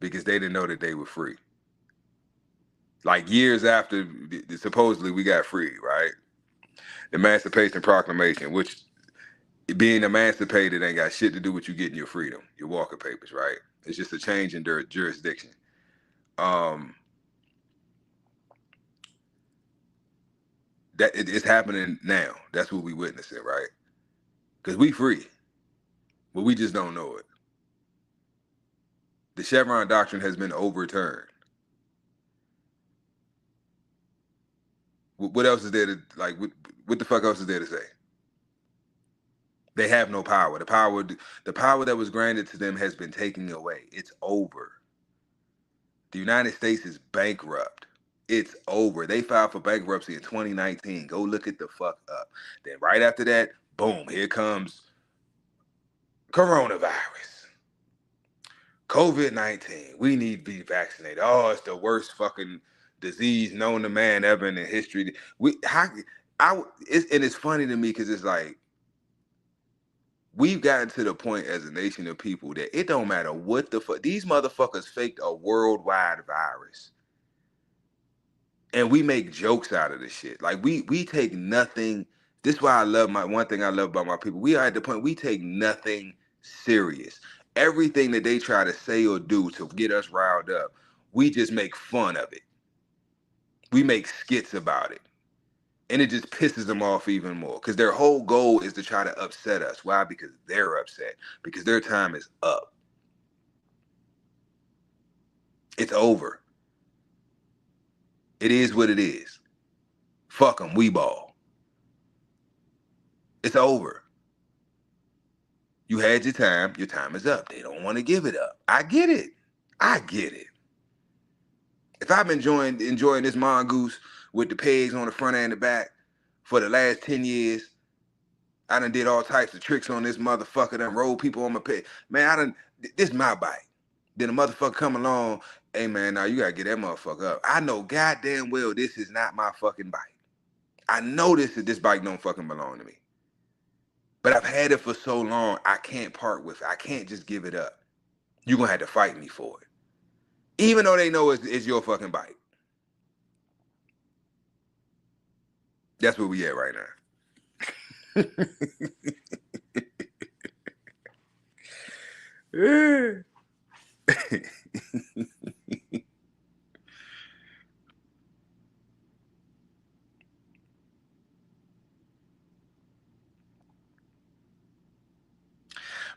Because they didn't know that they were free. Like years after supposedly we got free, right? Emancipation Proclamation, which being emancipated ain't got shit to do with you getting your freedom, your walker papers, right? It's just a change in jurisdiction. That it's happening now. That's what we witnessing, right? Because we free, but we just don't know it. The Chevron doctrine has been overturned. What else is there to, like, what the fuck else is there to say? They have no power. The power that was granted to them has been taken away. It's over. The United States is bankrupt. It's over. They filed for bankruptcy in 2019. Go look it the fuck up. Then right after that, boom, here comes coronavirus. COVID-19. We need to be vaccinated. Oh, it's the worst fucking disease known to man ever in the history. It's funny to me because it's like, we've gotten to the point as a nation of people that it don't matter what the fuck. These motherfuckers faked a worldwide virus. And we make jokes out of this shit. Like, we take nothing. This is why one thing I love about my people. We are at the point we take nothing serious. Everything that they try to say or do to get us riled up, we just make fun of it. We make skits about it. And it just pisses them off even more. Because their whole goal is to try to upset us. Why? Because they're upset. Because their time is up. It's over. It is what it is. Fuck them, we ball. It's over. You had your time is up. They don't want to give it up. I get it. If I've been enjoying this mongoose with the pegs on the front and the back for the last 10 years, I done did all types of tricks on this motherfucker, done rolled people on my peg. Man, this is my bike. Then a motherfucker come along, hey man, now you gotta get that motherfucker up. I know goddamn well this is not my fucking bike. I know this bike don't fucking belong to me. But I've had it for so long, I can't part with it. I can't just give it up. You're gonna have to fight me for it. Even though they know it's your fucking bike. That's where we at right now.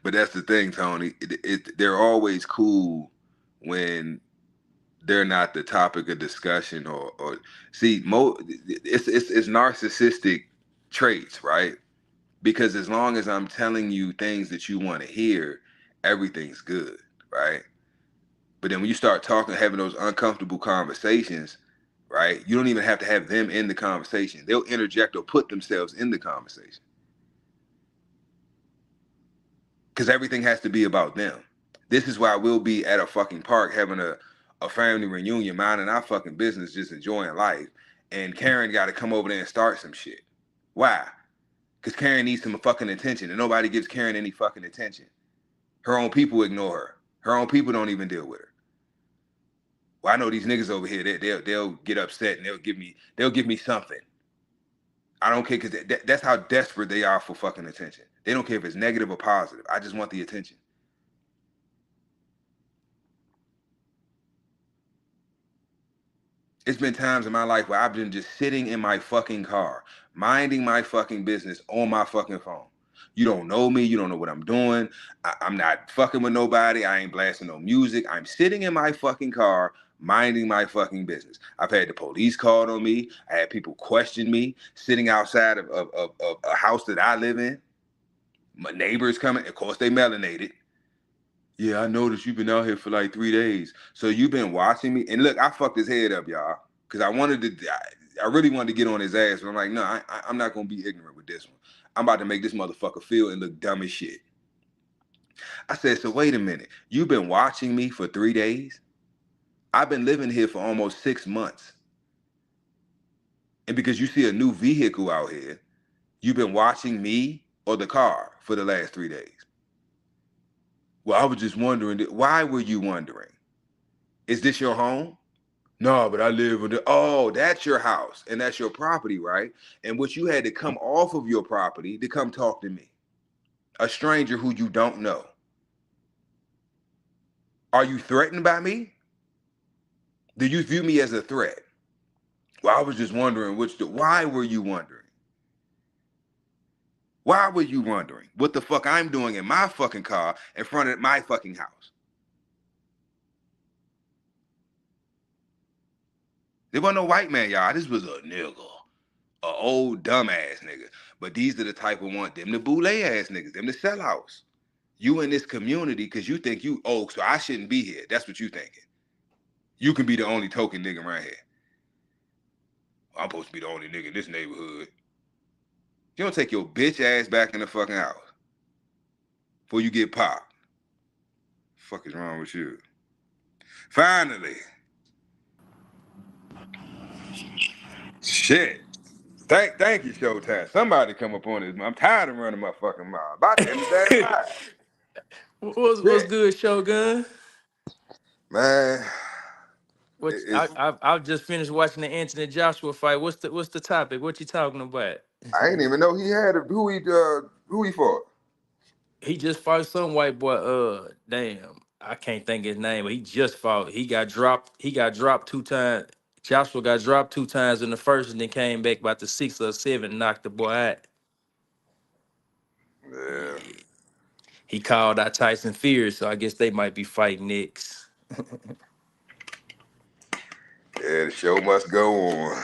But that's the thing, Tony. They're always cool when they're not the topic of discussion or see, it's narcissistic traits, right? Because as long as I'm telling you things that you want to hear, everything's good, right? But then when you start having those uncomfortable conversations, right? You don't even have to have them in the conversation. They'll interject or put themselves in the conversation. Because everything has to be about them. This is why we'll be at a fucking park having a family reunion, minding our fucking business, just enjoying life. And Karen got to come over there and start some shit. Why? Because Karen needs some fucking attention, and nobody gives Karen any fucking attention. Her own people ignore her. Her own people don't even deal with her. Well, I know these niggas over here, they'll get upset and they'll give me something. I don't care, because that's how desperate they are for fucking attention. They don't care if it's negative or positive. I just want the attention. It's been times in my life where I've been just sitting in my fucking car, minding my fucking business on my fucking phone. You don't know me. You don't know what I'm doing. I'm not fucking with nobody. I ain't blasting no music. I'm sitting in my fucking car, minding my fucking business. I've had the police called on me. I had people question me, sitting outside of a house that I live in. My neighbors coming. Of course, they melanated. Yeah, I noticed you've been out here for like 3 days. So you've been watching me. And look, I fucked his head up, y'all. Because I really wanted to get on his ass. But I'm like, no, I'm not going to be ignorant with this one. I'm about to make this motherfucker feel and look dumb as shit. I said, so wait a minute. You've been watching me for 3 days? I've been living here for almost 6 months. And because you see a new vehicle out here, you've been watching me or the car for the last 3 days. Well, I was just wondering, why were you wondering? Is this your home? No, but I live with the. Oh, that's your house and that's your property, right? And what you had to come off of your property to come talk to me, a stranger who you don't know. Are you threatened by me? Do you view me as a threat? Well, I was just wondering why were you wondering? Why were you wondering what the fuck I'm doing in my fucking car in front of my fucking house? There wasn't no white man, y'all. This was a nigga. A old dumbass nigga. But these are the type of one, them the boule ass niggas, them the sellouts. You in this community because you think so I shouldn't be here. That's what you thinking. You can be the only token nigga around here. I'm supposed to be the only nigga in this neighborhood. You don't take your bitch ass back in the fucking house before you get popped. Fuck is wrong with you? Finally. Shit. Thank you, Showtime. Somebody come up on this. I'm tired of running my fucking mouth. About to end the damn time. What's good, Shogun? Man. I've just finished watching the Anthony Joshua fight. What's the topic? What you talking about? I didn't even know he had who he fought. He just fought some white boy. Damn, I can't think his name, but he just fought. He got dropped. He got dropped 2 times. Joshua got dropped 2 times in the first, and then came back about the 6 or 7, knocked the boy out. Yeah. He called out Tyson Fury, so I guess they might be fighting next. Yeah, the show must go on.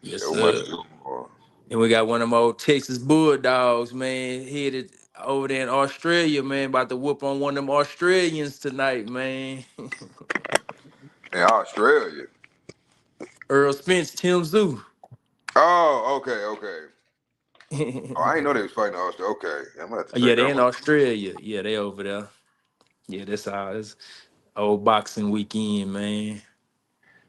Yes, Show sir. must go on. And we got one of them old Texas Bulldogs, man, headed over there in Australia, man, about to whoop on one of them Australians tonight, man. In Australia. Earl Spence, Tim Zoo. Oh, okay. Oh, I didn't know they was fighting Australia. Okay. I'm gonna have to Yeah, check they that in one. Australia. Yeah, they over there. Yeah, that's how it's old boxing weekend, man.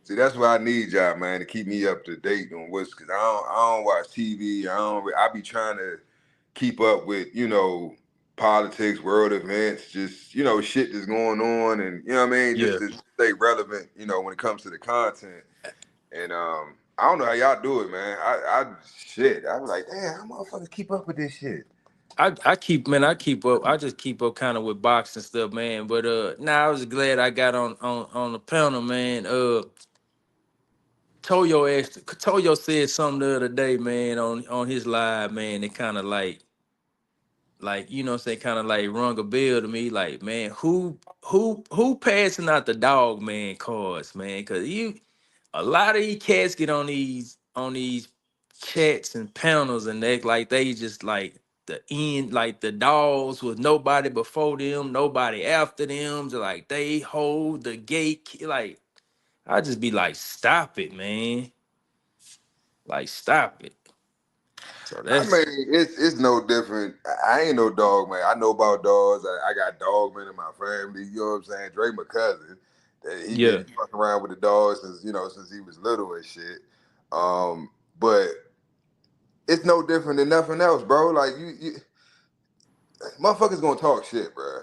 See, that's why I need y'all, man, to keep me up to date on because I don't watch TV. I be trying to keep up with, politics, world events, just, shit that's going on and you know what I mean, just Yeah. to stay relevant, when it comes to the content. And I don't know how y'all do it, man. I was like, damn, how motherfuckers keep up with this shit? I keep up. I just keep up kind of with boxing stuff, man. But I was glad I got on the panel, man. Toyo said something the other day, man, on his live, man. It kind of like you know what I'm saying, kind of like rung a bell to me, like, man, who passing out the dog man cards, man? Cause a lot of these cats get on these chats and panels and act like they just like the end, like the dogs with nobody before them, nobody after them, so like they hold the gate. Like, I just be like, stop it, man. Like, stop it. So I that's mean, it's no different. I ain't no dog man. I know about dogs. I got dog men in my family. You know what I'm saying? Dre, my cousin, he yeah. been fucking around with the dogs since he was little and shit. But it's no different than nothing else, bro. Like you motherfuckers gonna talk shit, bro.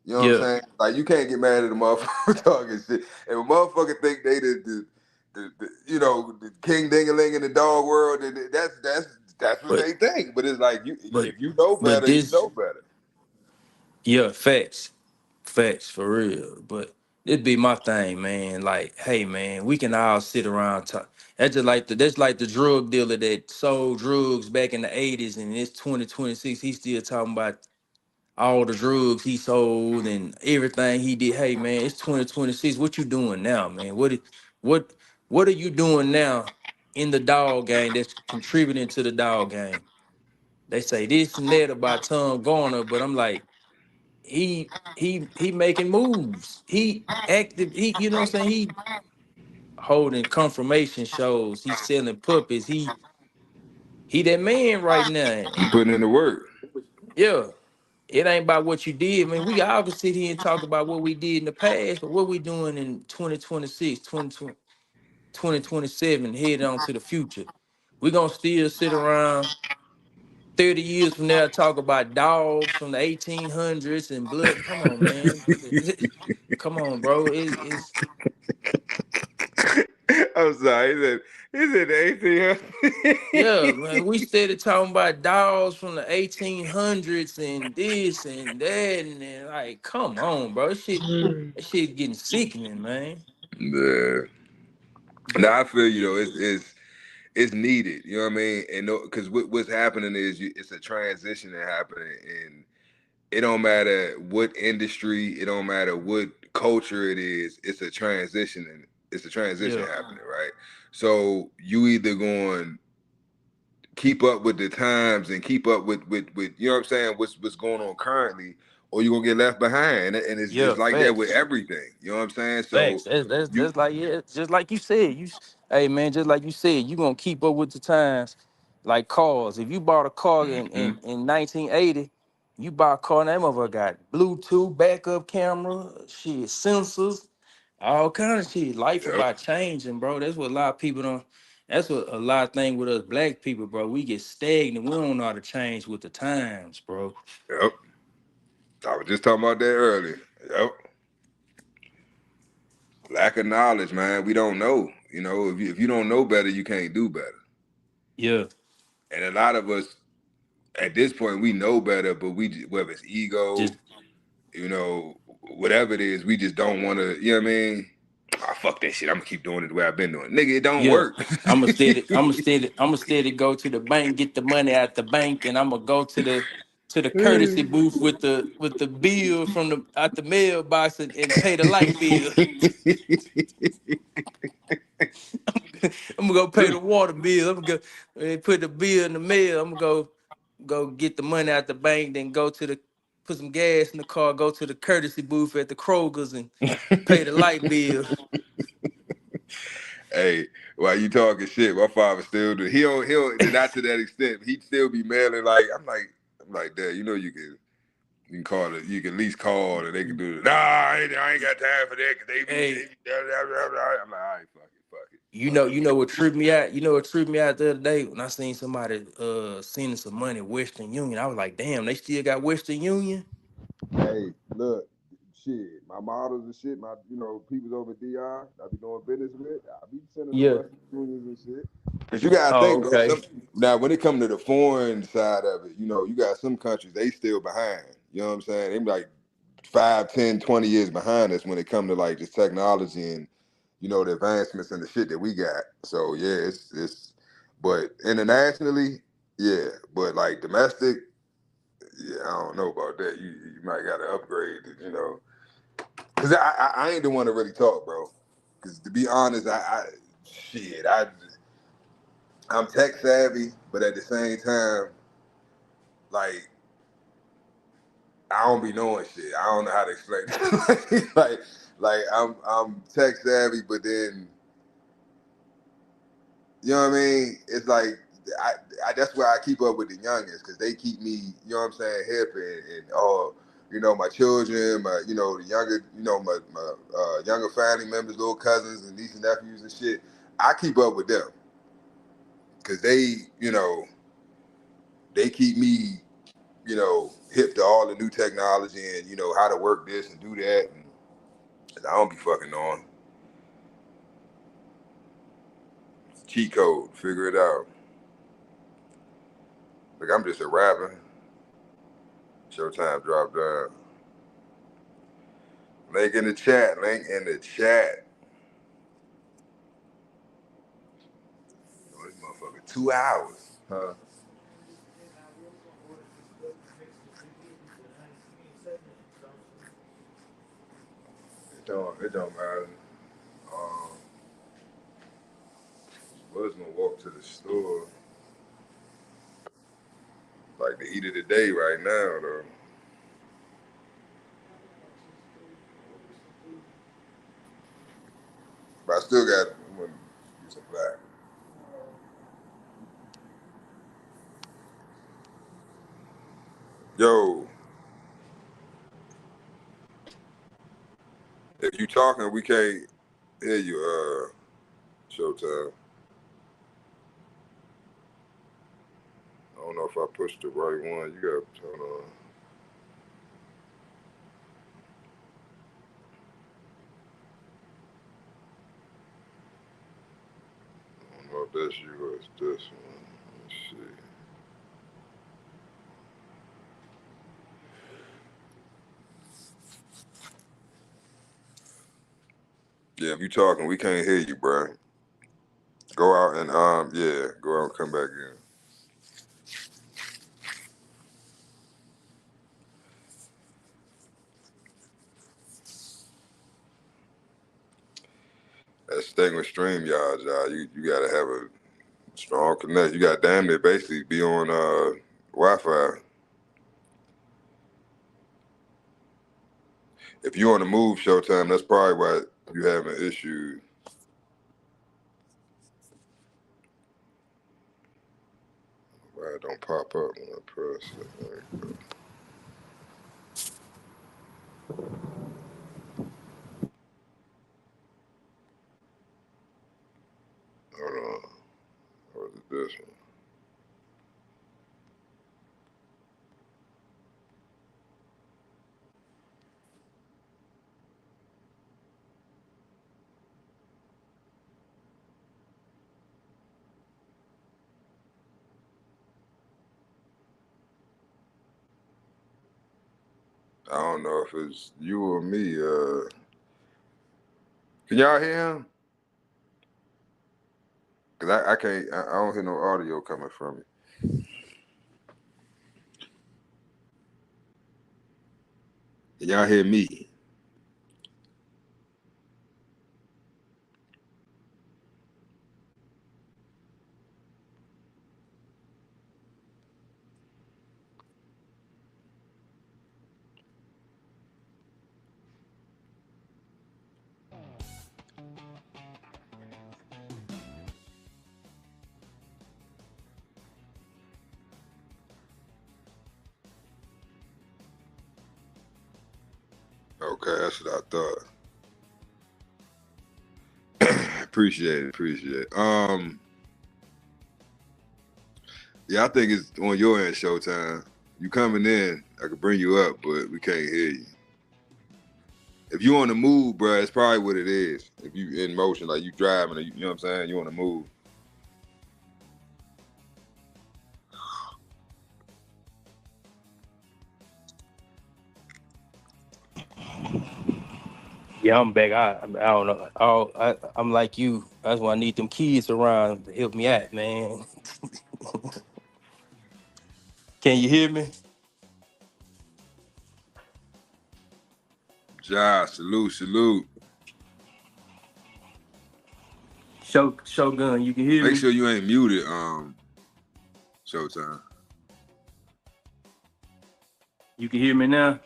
You know what I'm Yeah. saying? Like you can't get mad at a motherfucker talking shit. If a motherfucker think they the king dingaling in the dog world, then that's what But they think. But it's like but if you know but better, you this, know better. yeah, facts for real. But it be my thing, man. Like, hey, man, we can all sit around talk. That's like the drug dealer that sold drugs back in the '80s, and it's 2026. He's still talking about all the drugs he sold and everything he did. Hey, man, it's 2026. What you doing now, man? What what are you doing now in the dog game that's contributing to the dog game? They say this and that about Tom Garner, but I'm like, he making moves. He active. He, you know what I'm saying? He holding confirmation shows. He's selling puppies. He that man right now. You And putting in the work. yeah, it ain't about what you did. I mean, we all can sit here and talk about what we did in the past, but what we doing in 2026, 2027, heading on to the future. We gonna still sit around 30 years from now talk about dogs from the 1800s and blood. Come on, man. Come on, bro. It's I'm sorry. He said the 1800s. Yeah, man, we started talking about dolls from the 1800s and this and that, and then, like, come on, bro, that shit getting sickening, man. Yeah. Now I feel you though. It's needed. You know what I mean? And because what's happening is it's a transition that happening, and it don't matter what industry, it don't matter what culture it is. It's a transition, and it's a transition Yeah, happening, right? So you either going keep up with the times and keep up with you know what I'm saying, what's going on currently, or you're gonna get left behind. And it's yeah, like that with facts. everything. You know what I'm saying? So Facts. That's you just like, yeah, just like you said. Hey man, just like you said, you gonna keep up with the times. Like cars. If you bought a car in 1980, you bought a car, and that motherfucker got Bluetooth, backup camera, shit, sensors, all kind of shit. Life yep, about changing, bro. That's what a lot of people don't. That's what a lot of things with us black people, bro. We get stagnant. We don't know how to change with the times, bro. yep. I was just talking about that earlier. Yep. Lack of knowledge, man. We don't know. You know, if you don't know better, you can't do better. Yeah, And a lot of us at this point we know better, but whether it's just ego, you know, whatever it is, we just don't want to. You know what I mean? Ah, fuck that shit. I'm gonna keep doing it the way I've been doing. Nigga, it don't yeah. work. I'm gonna steady go to the bank, get the money out the bank, and I'm gonna go to the courtesy booth with the bill from the out the mailbox and pay the light bill. I'm gonna go pay the water bill. I'm gonna go put the bill in the mail. I'm gonna go get the money out the bank, then go to the put some gas in the car, go to the courtesy booth at the Kroger's and pay the light bill. Hey, while you talking shit, my father still do. He'll not to that extent. He'd still be mailing like I'm like, Dad, you know you can call it. You can at least call and they can do it. Nah, I ain't got time for that because Hey, I'm like, all right, fuck it. you know what tripped me out? You know what tripped me out the other day when I seen somebody sending some money Western Union. I was like, damn, they still got Western Union? Hey, look, shit, my models and shit, my people over at DR, I be doing business with, I be sending them Yeah. Western Unions and shit. Cause you gotta Oh, think, bro. okay. Now when it comes to the foreign side of it, you got some countries they still behind. You know what I'm saying? They be like 5, 10, 20 years behind us when it comes to like just technology and the advancements and the shit that we got. So yeah, it's but internationally, yeah. But like domestic, yeah, I don't know about that. You might gotta upgrade it, Cause I ain't the one to really talk, bro. Cause to be honest, I'm tech savvy, but at the same time, like I don't be knowing shit. I don't know how to explain it. like I'm tech savvy, but then you know what I mean? It's like that's why I keep up with the youngins because they keep me, you know what I'm saying, hip and my children, the younger, my younger family members, little cousins and nieces and nephews and shit. I keep up with them because they keep me, hip to all the new technology and how to work this and do that. And I don't be fucking on cheat code, figure it out. Like I'm just a rapper. Showtime dropped down. Link in the chat. Link in the chat. Oh, this motherfucker 2 hours. Huh? It don't matter. Um, was gonna walk to the store, like the heat of the day right now though. But I still got I'm gonna get some black. Yo, if you talking, we can't hear you. Showtime. I don't know if I pushed the right one. You gotta turn on. issue was this one. Let's see. Yeah, if you talking, we can't hear you, bro. Go out and yeah, go out and come back in. That's the thing with StreamYard, y'all. You gotta have a strong connection. You got damn near basically be on Wi-Fi. If you're on the move, Showtime, that's probably why you having issues. Why it don't pop up when I press it. There you go. Hold on. Or is it this one? I don't know if it's you or me. Can y'all hear him? Cause I can't. I don't hear no audio coming from me. Can y'all hear me? Okay, that's what I thought. Appreciate it. Yeah, I think it's on your end, Showtime. You coming in, I could bring you up, but we can't hear you. If you on the move, bro, it's probably what it is. If you in motion, like you driving, or you know what I'm saying, you on the move. Yeah, I'm back. I don't know. I'm like you. That's why I need them kids around to help me out, man. Can you hear me? Ja, salute. Shogun, you can hear Make me? sure you ain't muted, Showtime. You can hear me now?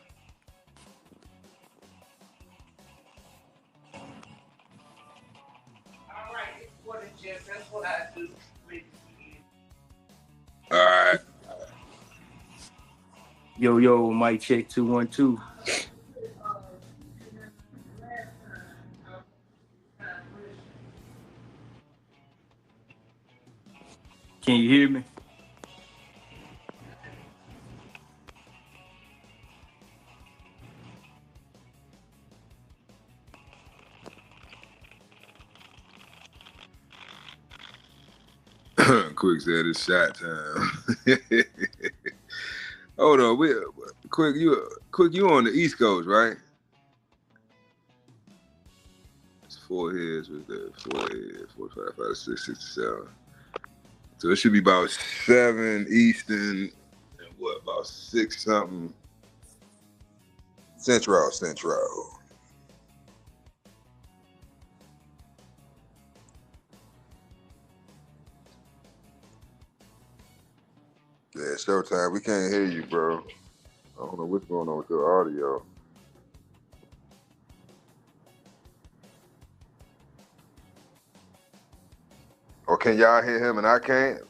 All right. Yo, mic check 2 1 2. Can you hear me? Quick said it's shot time. Hold on, Quick, you on the East Coast, right? It's 4 heads with the 4 heads, 4, 5, 5, 6, 6, 7. So it should be about 7 Eastern and what, about 6 something Central. Yeah, Showtime, we can't hear you, bro. I don't know what's going on with your audio. Or can y'all hear him and I can't?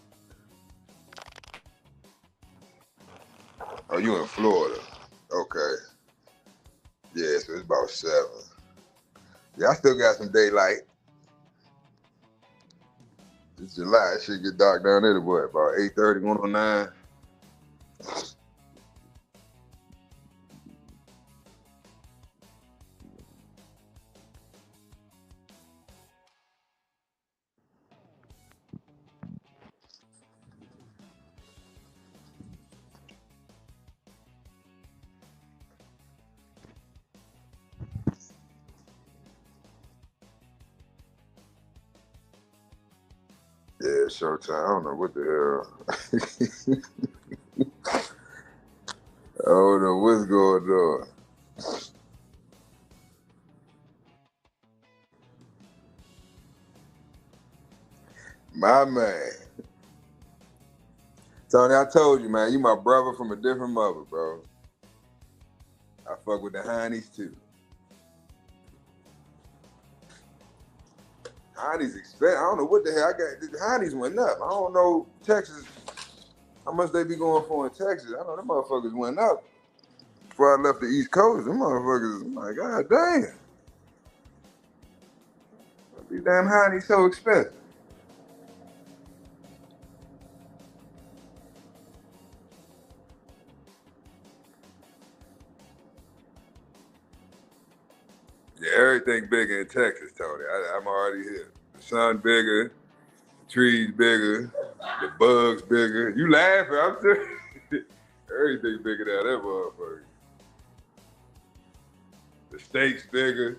Oh, you in Florida. Okay. Yeah, so it's about 7. Yeah, I still got some daylight. It's July. It should get dark down there to what, about 8:30, 109? Showtime. I don't know what the hell. I don't know what's going on. My man. Tony, I told you, man, you my brother from a different mother, bro. I fuck with the Heinies too. Heinies expensive. I don't know what the hell I got. The Heinies went up. I don't know Texas, how much they be going for in Texas. I know them motherfuckers went up. Before I left the East Coast, them motherfuckers, I'm like, God damn. These damn Heinies so expensive. Yeah, everything bigger in Texas, Tony. I'm already here. The sun bigger, the trees bigger, the bugs bigger. You laughing, I'm serious. Everything bigger than that motherfucker. The steaks bigger.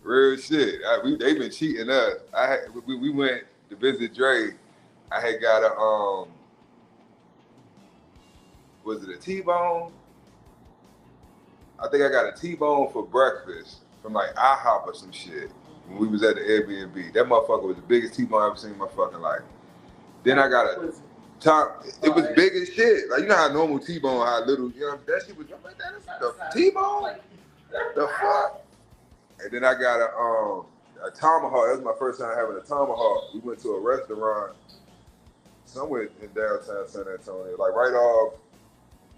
Real shit. They been cheating us. We went to visit Dre. I had got a was it a T-bone? I think I got a T-bone for breakfast from like IHOP or some shit when we was at the Airbnb. That motherfucker was the biggest T-bone I've ever seen in my fucking life. Then I got a top. It was big as shit. Like, you know how normal T-bone, how little, you know, that shit was, I'm like, that is the T-bone? The fuck? And then I got a tomahawk. That was my first time having a tomahawk. We went to a restaurant somewhere in downtown San Antonio, like right off,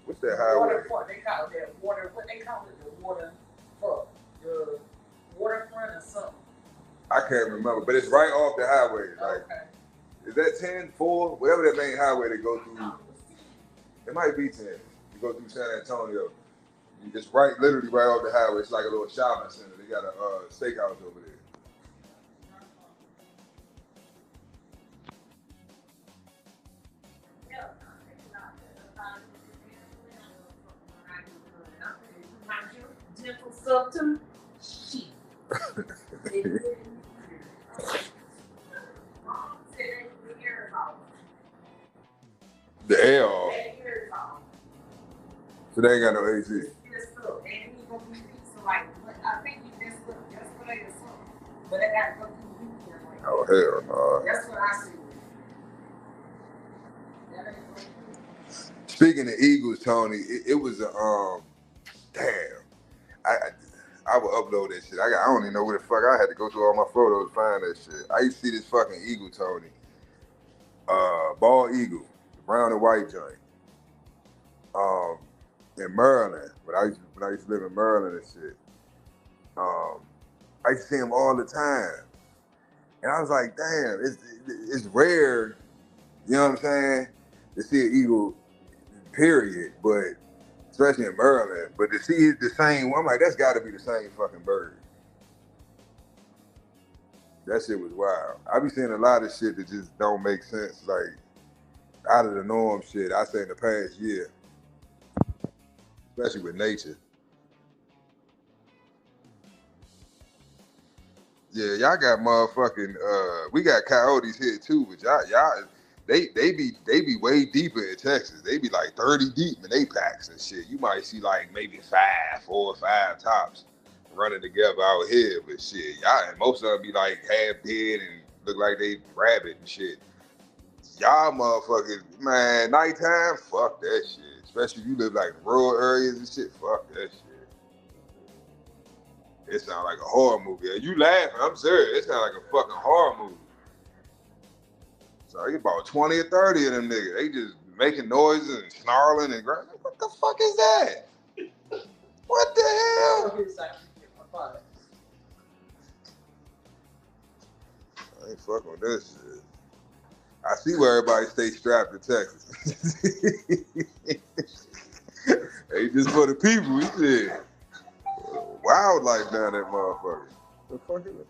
what's that highway? Waterfront. They call it that water. What they call it? The waterfront. The waterfront or something. I can't remember, but it's right off the highway. Like, Okay. is that 10, 4? Whatever that main highway they go through. It might be 10. You go through San Antonio. It's right, literally right off the highway. It's like a little shopping center. They got a steakhouse over there. Gentle stuff too. Shit. The air off. So they ain't got no AC. Oh, hell no. That's what I see. Speaking of Eagles, Tony, it was a damn. I would upload that shit. I don't even know where the fuck I had to go through all my photos to find that shit. I used to see this fucking eagle, Tony. Bald eagle, brown and white joint. In Maryland, when I used to live in Maryland and shit. I used to see him all the time. And I was like, damn, it's rare, you know what I'm saying, to see an eagle, period, but especially in Maryland. But to see the same, I'm like, that's got to be the same fucking bird. That shit was wild. I be seeing a lot of shit that just don't make sense, like out of the norm shit, I say in the past year, especially with nature. Yeah, y'all got motherfucking, we got coyotes here too, but y'all, they be way deeper in Texas. They be like 30 deep in they packs and shit. You might see like maybe 4 or 5 tops running together out here, but shit, y'all, and most of them be like half dead and look like they rabbit and shit. Y'all motherfuckers, man, nighttime, fuck that shit. Especially if you live like in rural areas and shit, fuck that shit. It sounds like a horror movie. You laughing, I'm serious. It sounds like a fucking horror movie. So it's about 20 or 30 of them niggas. They just making noises and snarling and growling. What the fuck is that? What the hell? I ain't fucking with this shit. I see where everybody stay strapped in Texas. Hey, just for the people, we said. Wildlife down that motherfucker. The fuck is it?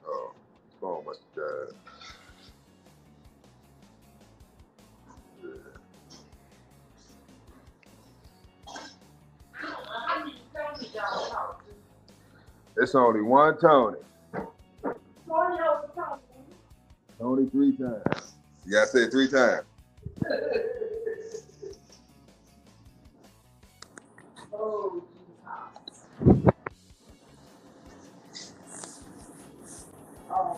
Oh, his phone must have died. Yeah. It's only one Tony. Only 3 times. You gotta say it 3 times. Oh, oh.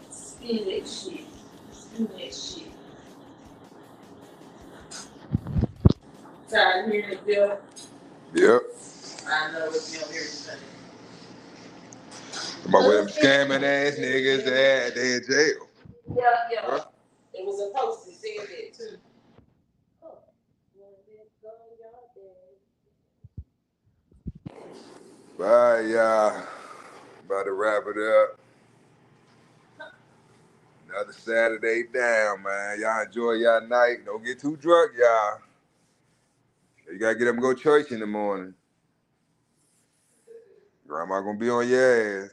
Spin that shit. Spin that shit. Tired of hearing it, Bill? Yep. I know it's Bill everything. About with them scamming ass niggas that they in jail. Yeah. Huh? It was a post that said that too. Bye, y'all. About to wrap it up. Another Saturday down, man. Y'all enjoy y'all night. Don't get too drunk, y'all. You gotta get up and go to church in the morning. Grandma gonna be on your ass.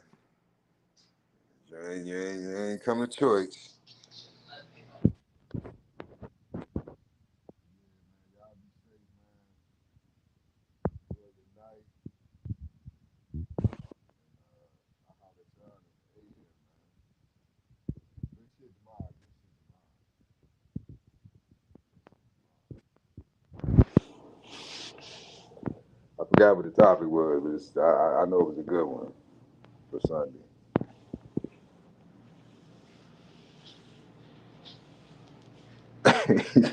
You ain't coming to church. I forgot what the topic was, but I know it was a good one for Sunday.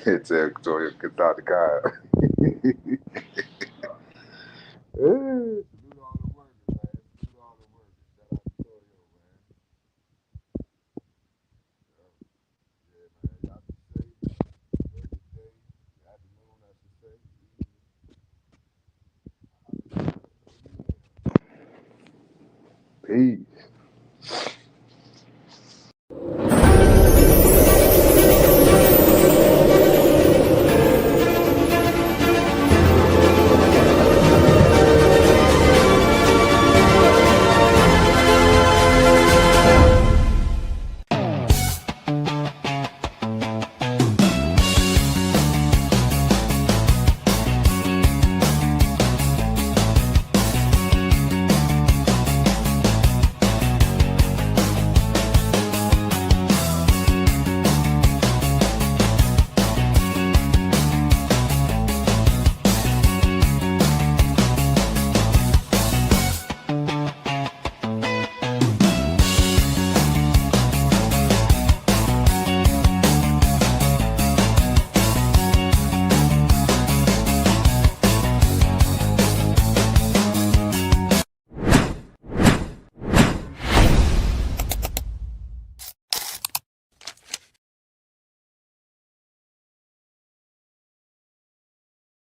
It's a Toya Katata Kyle. Peace.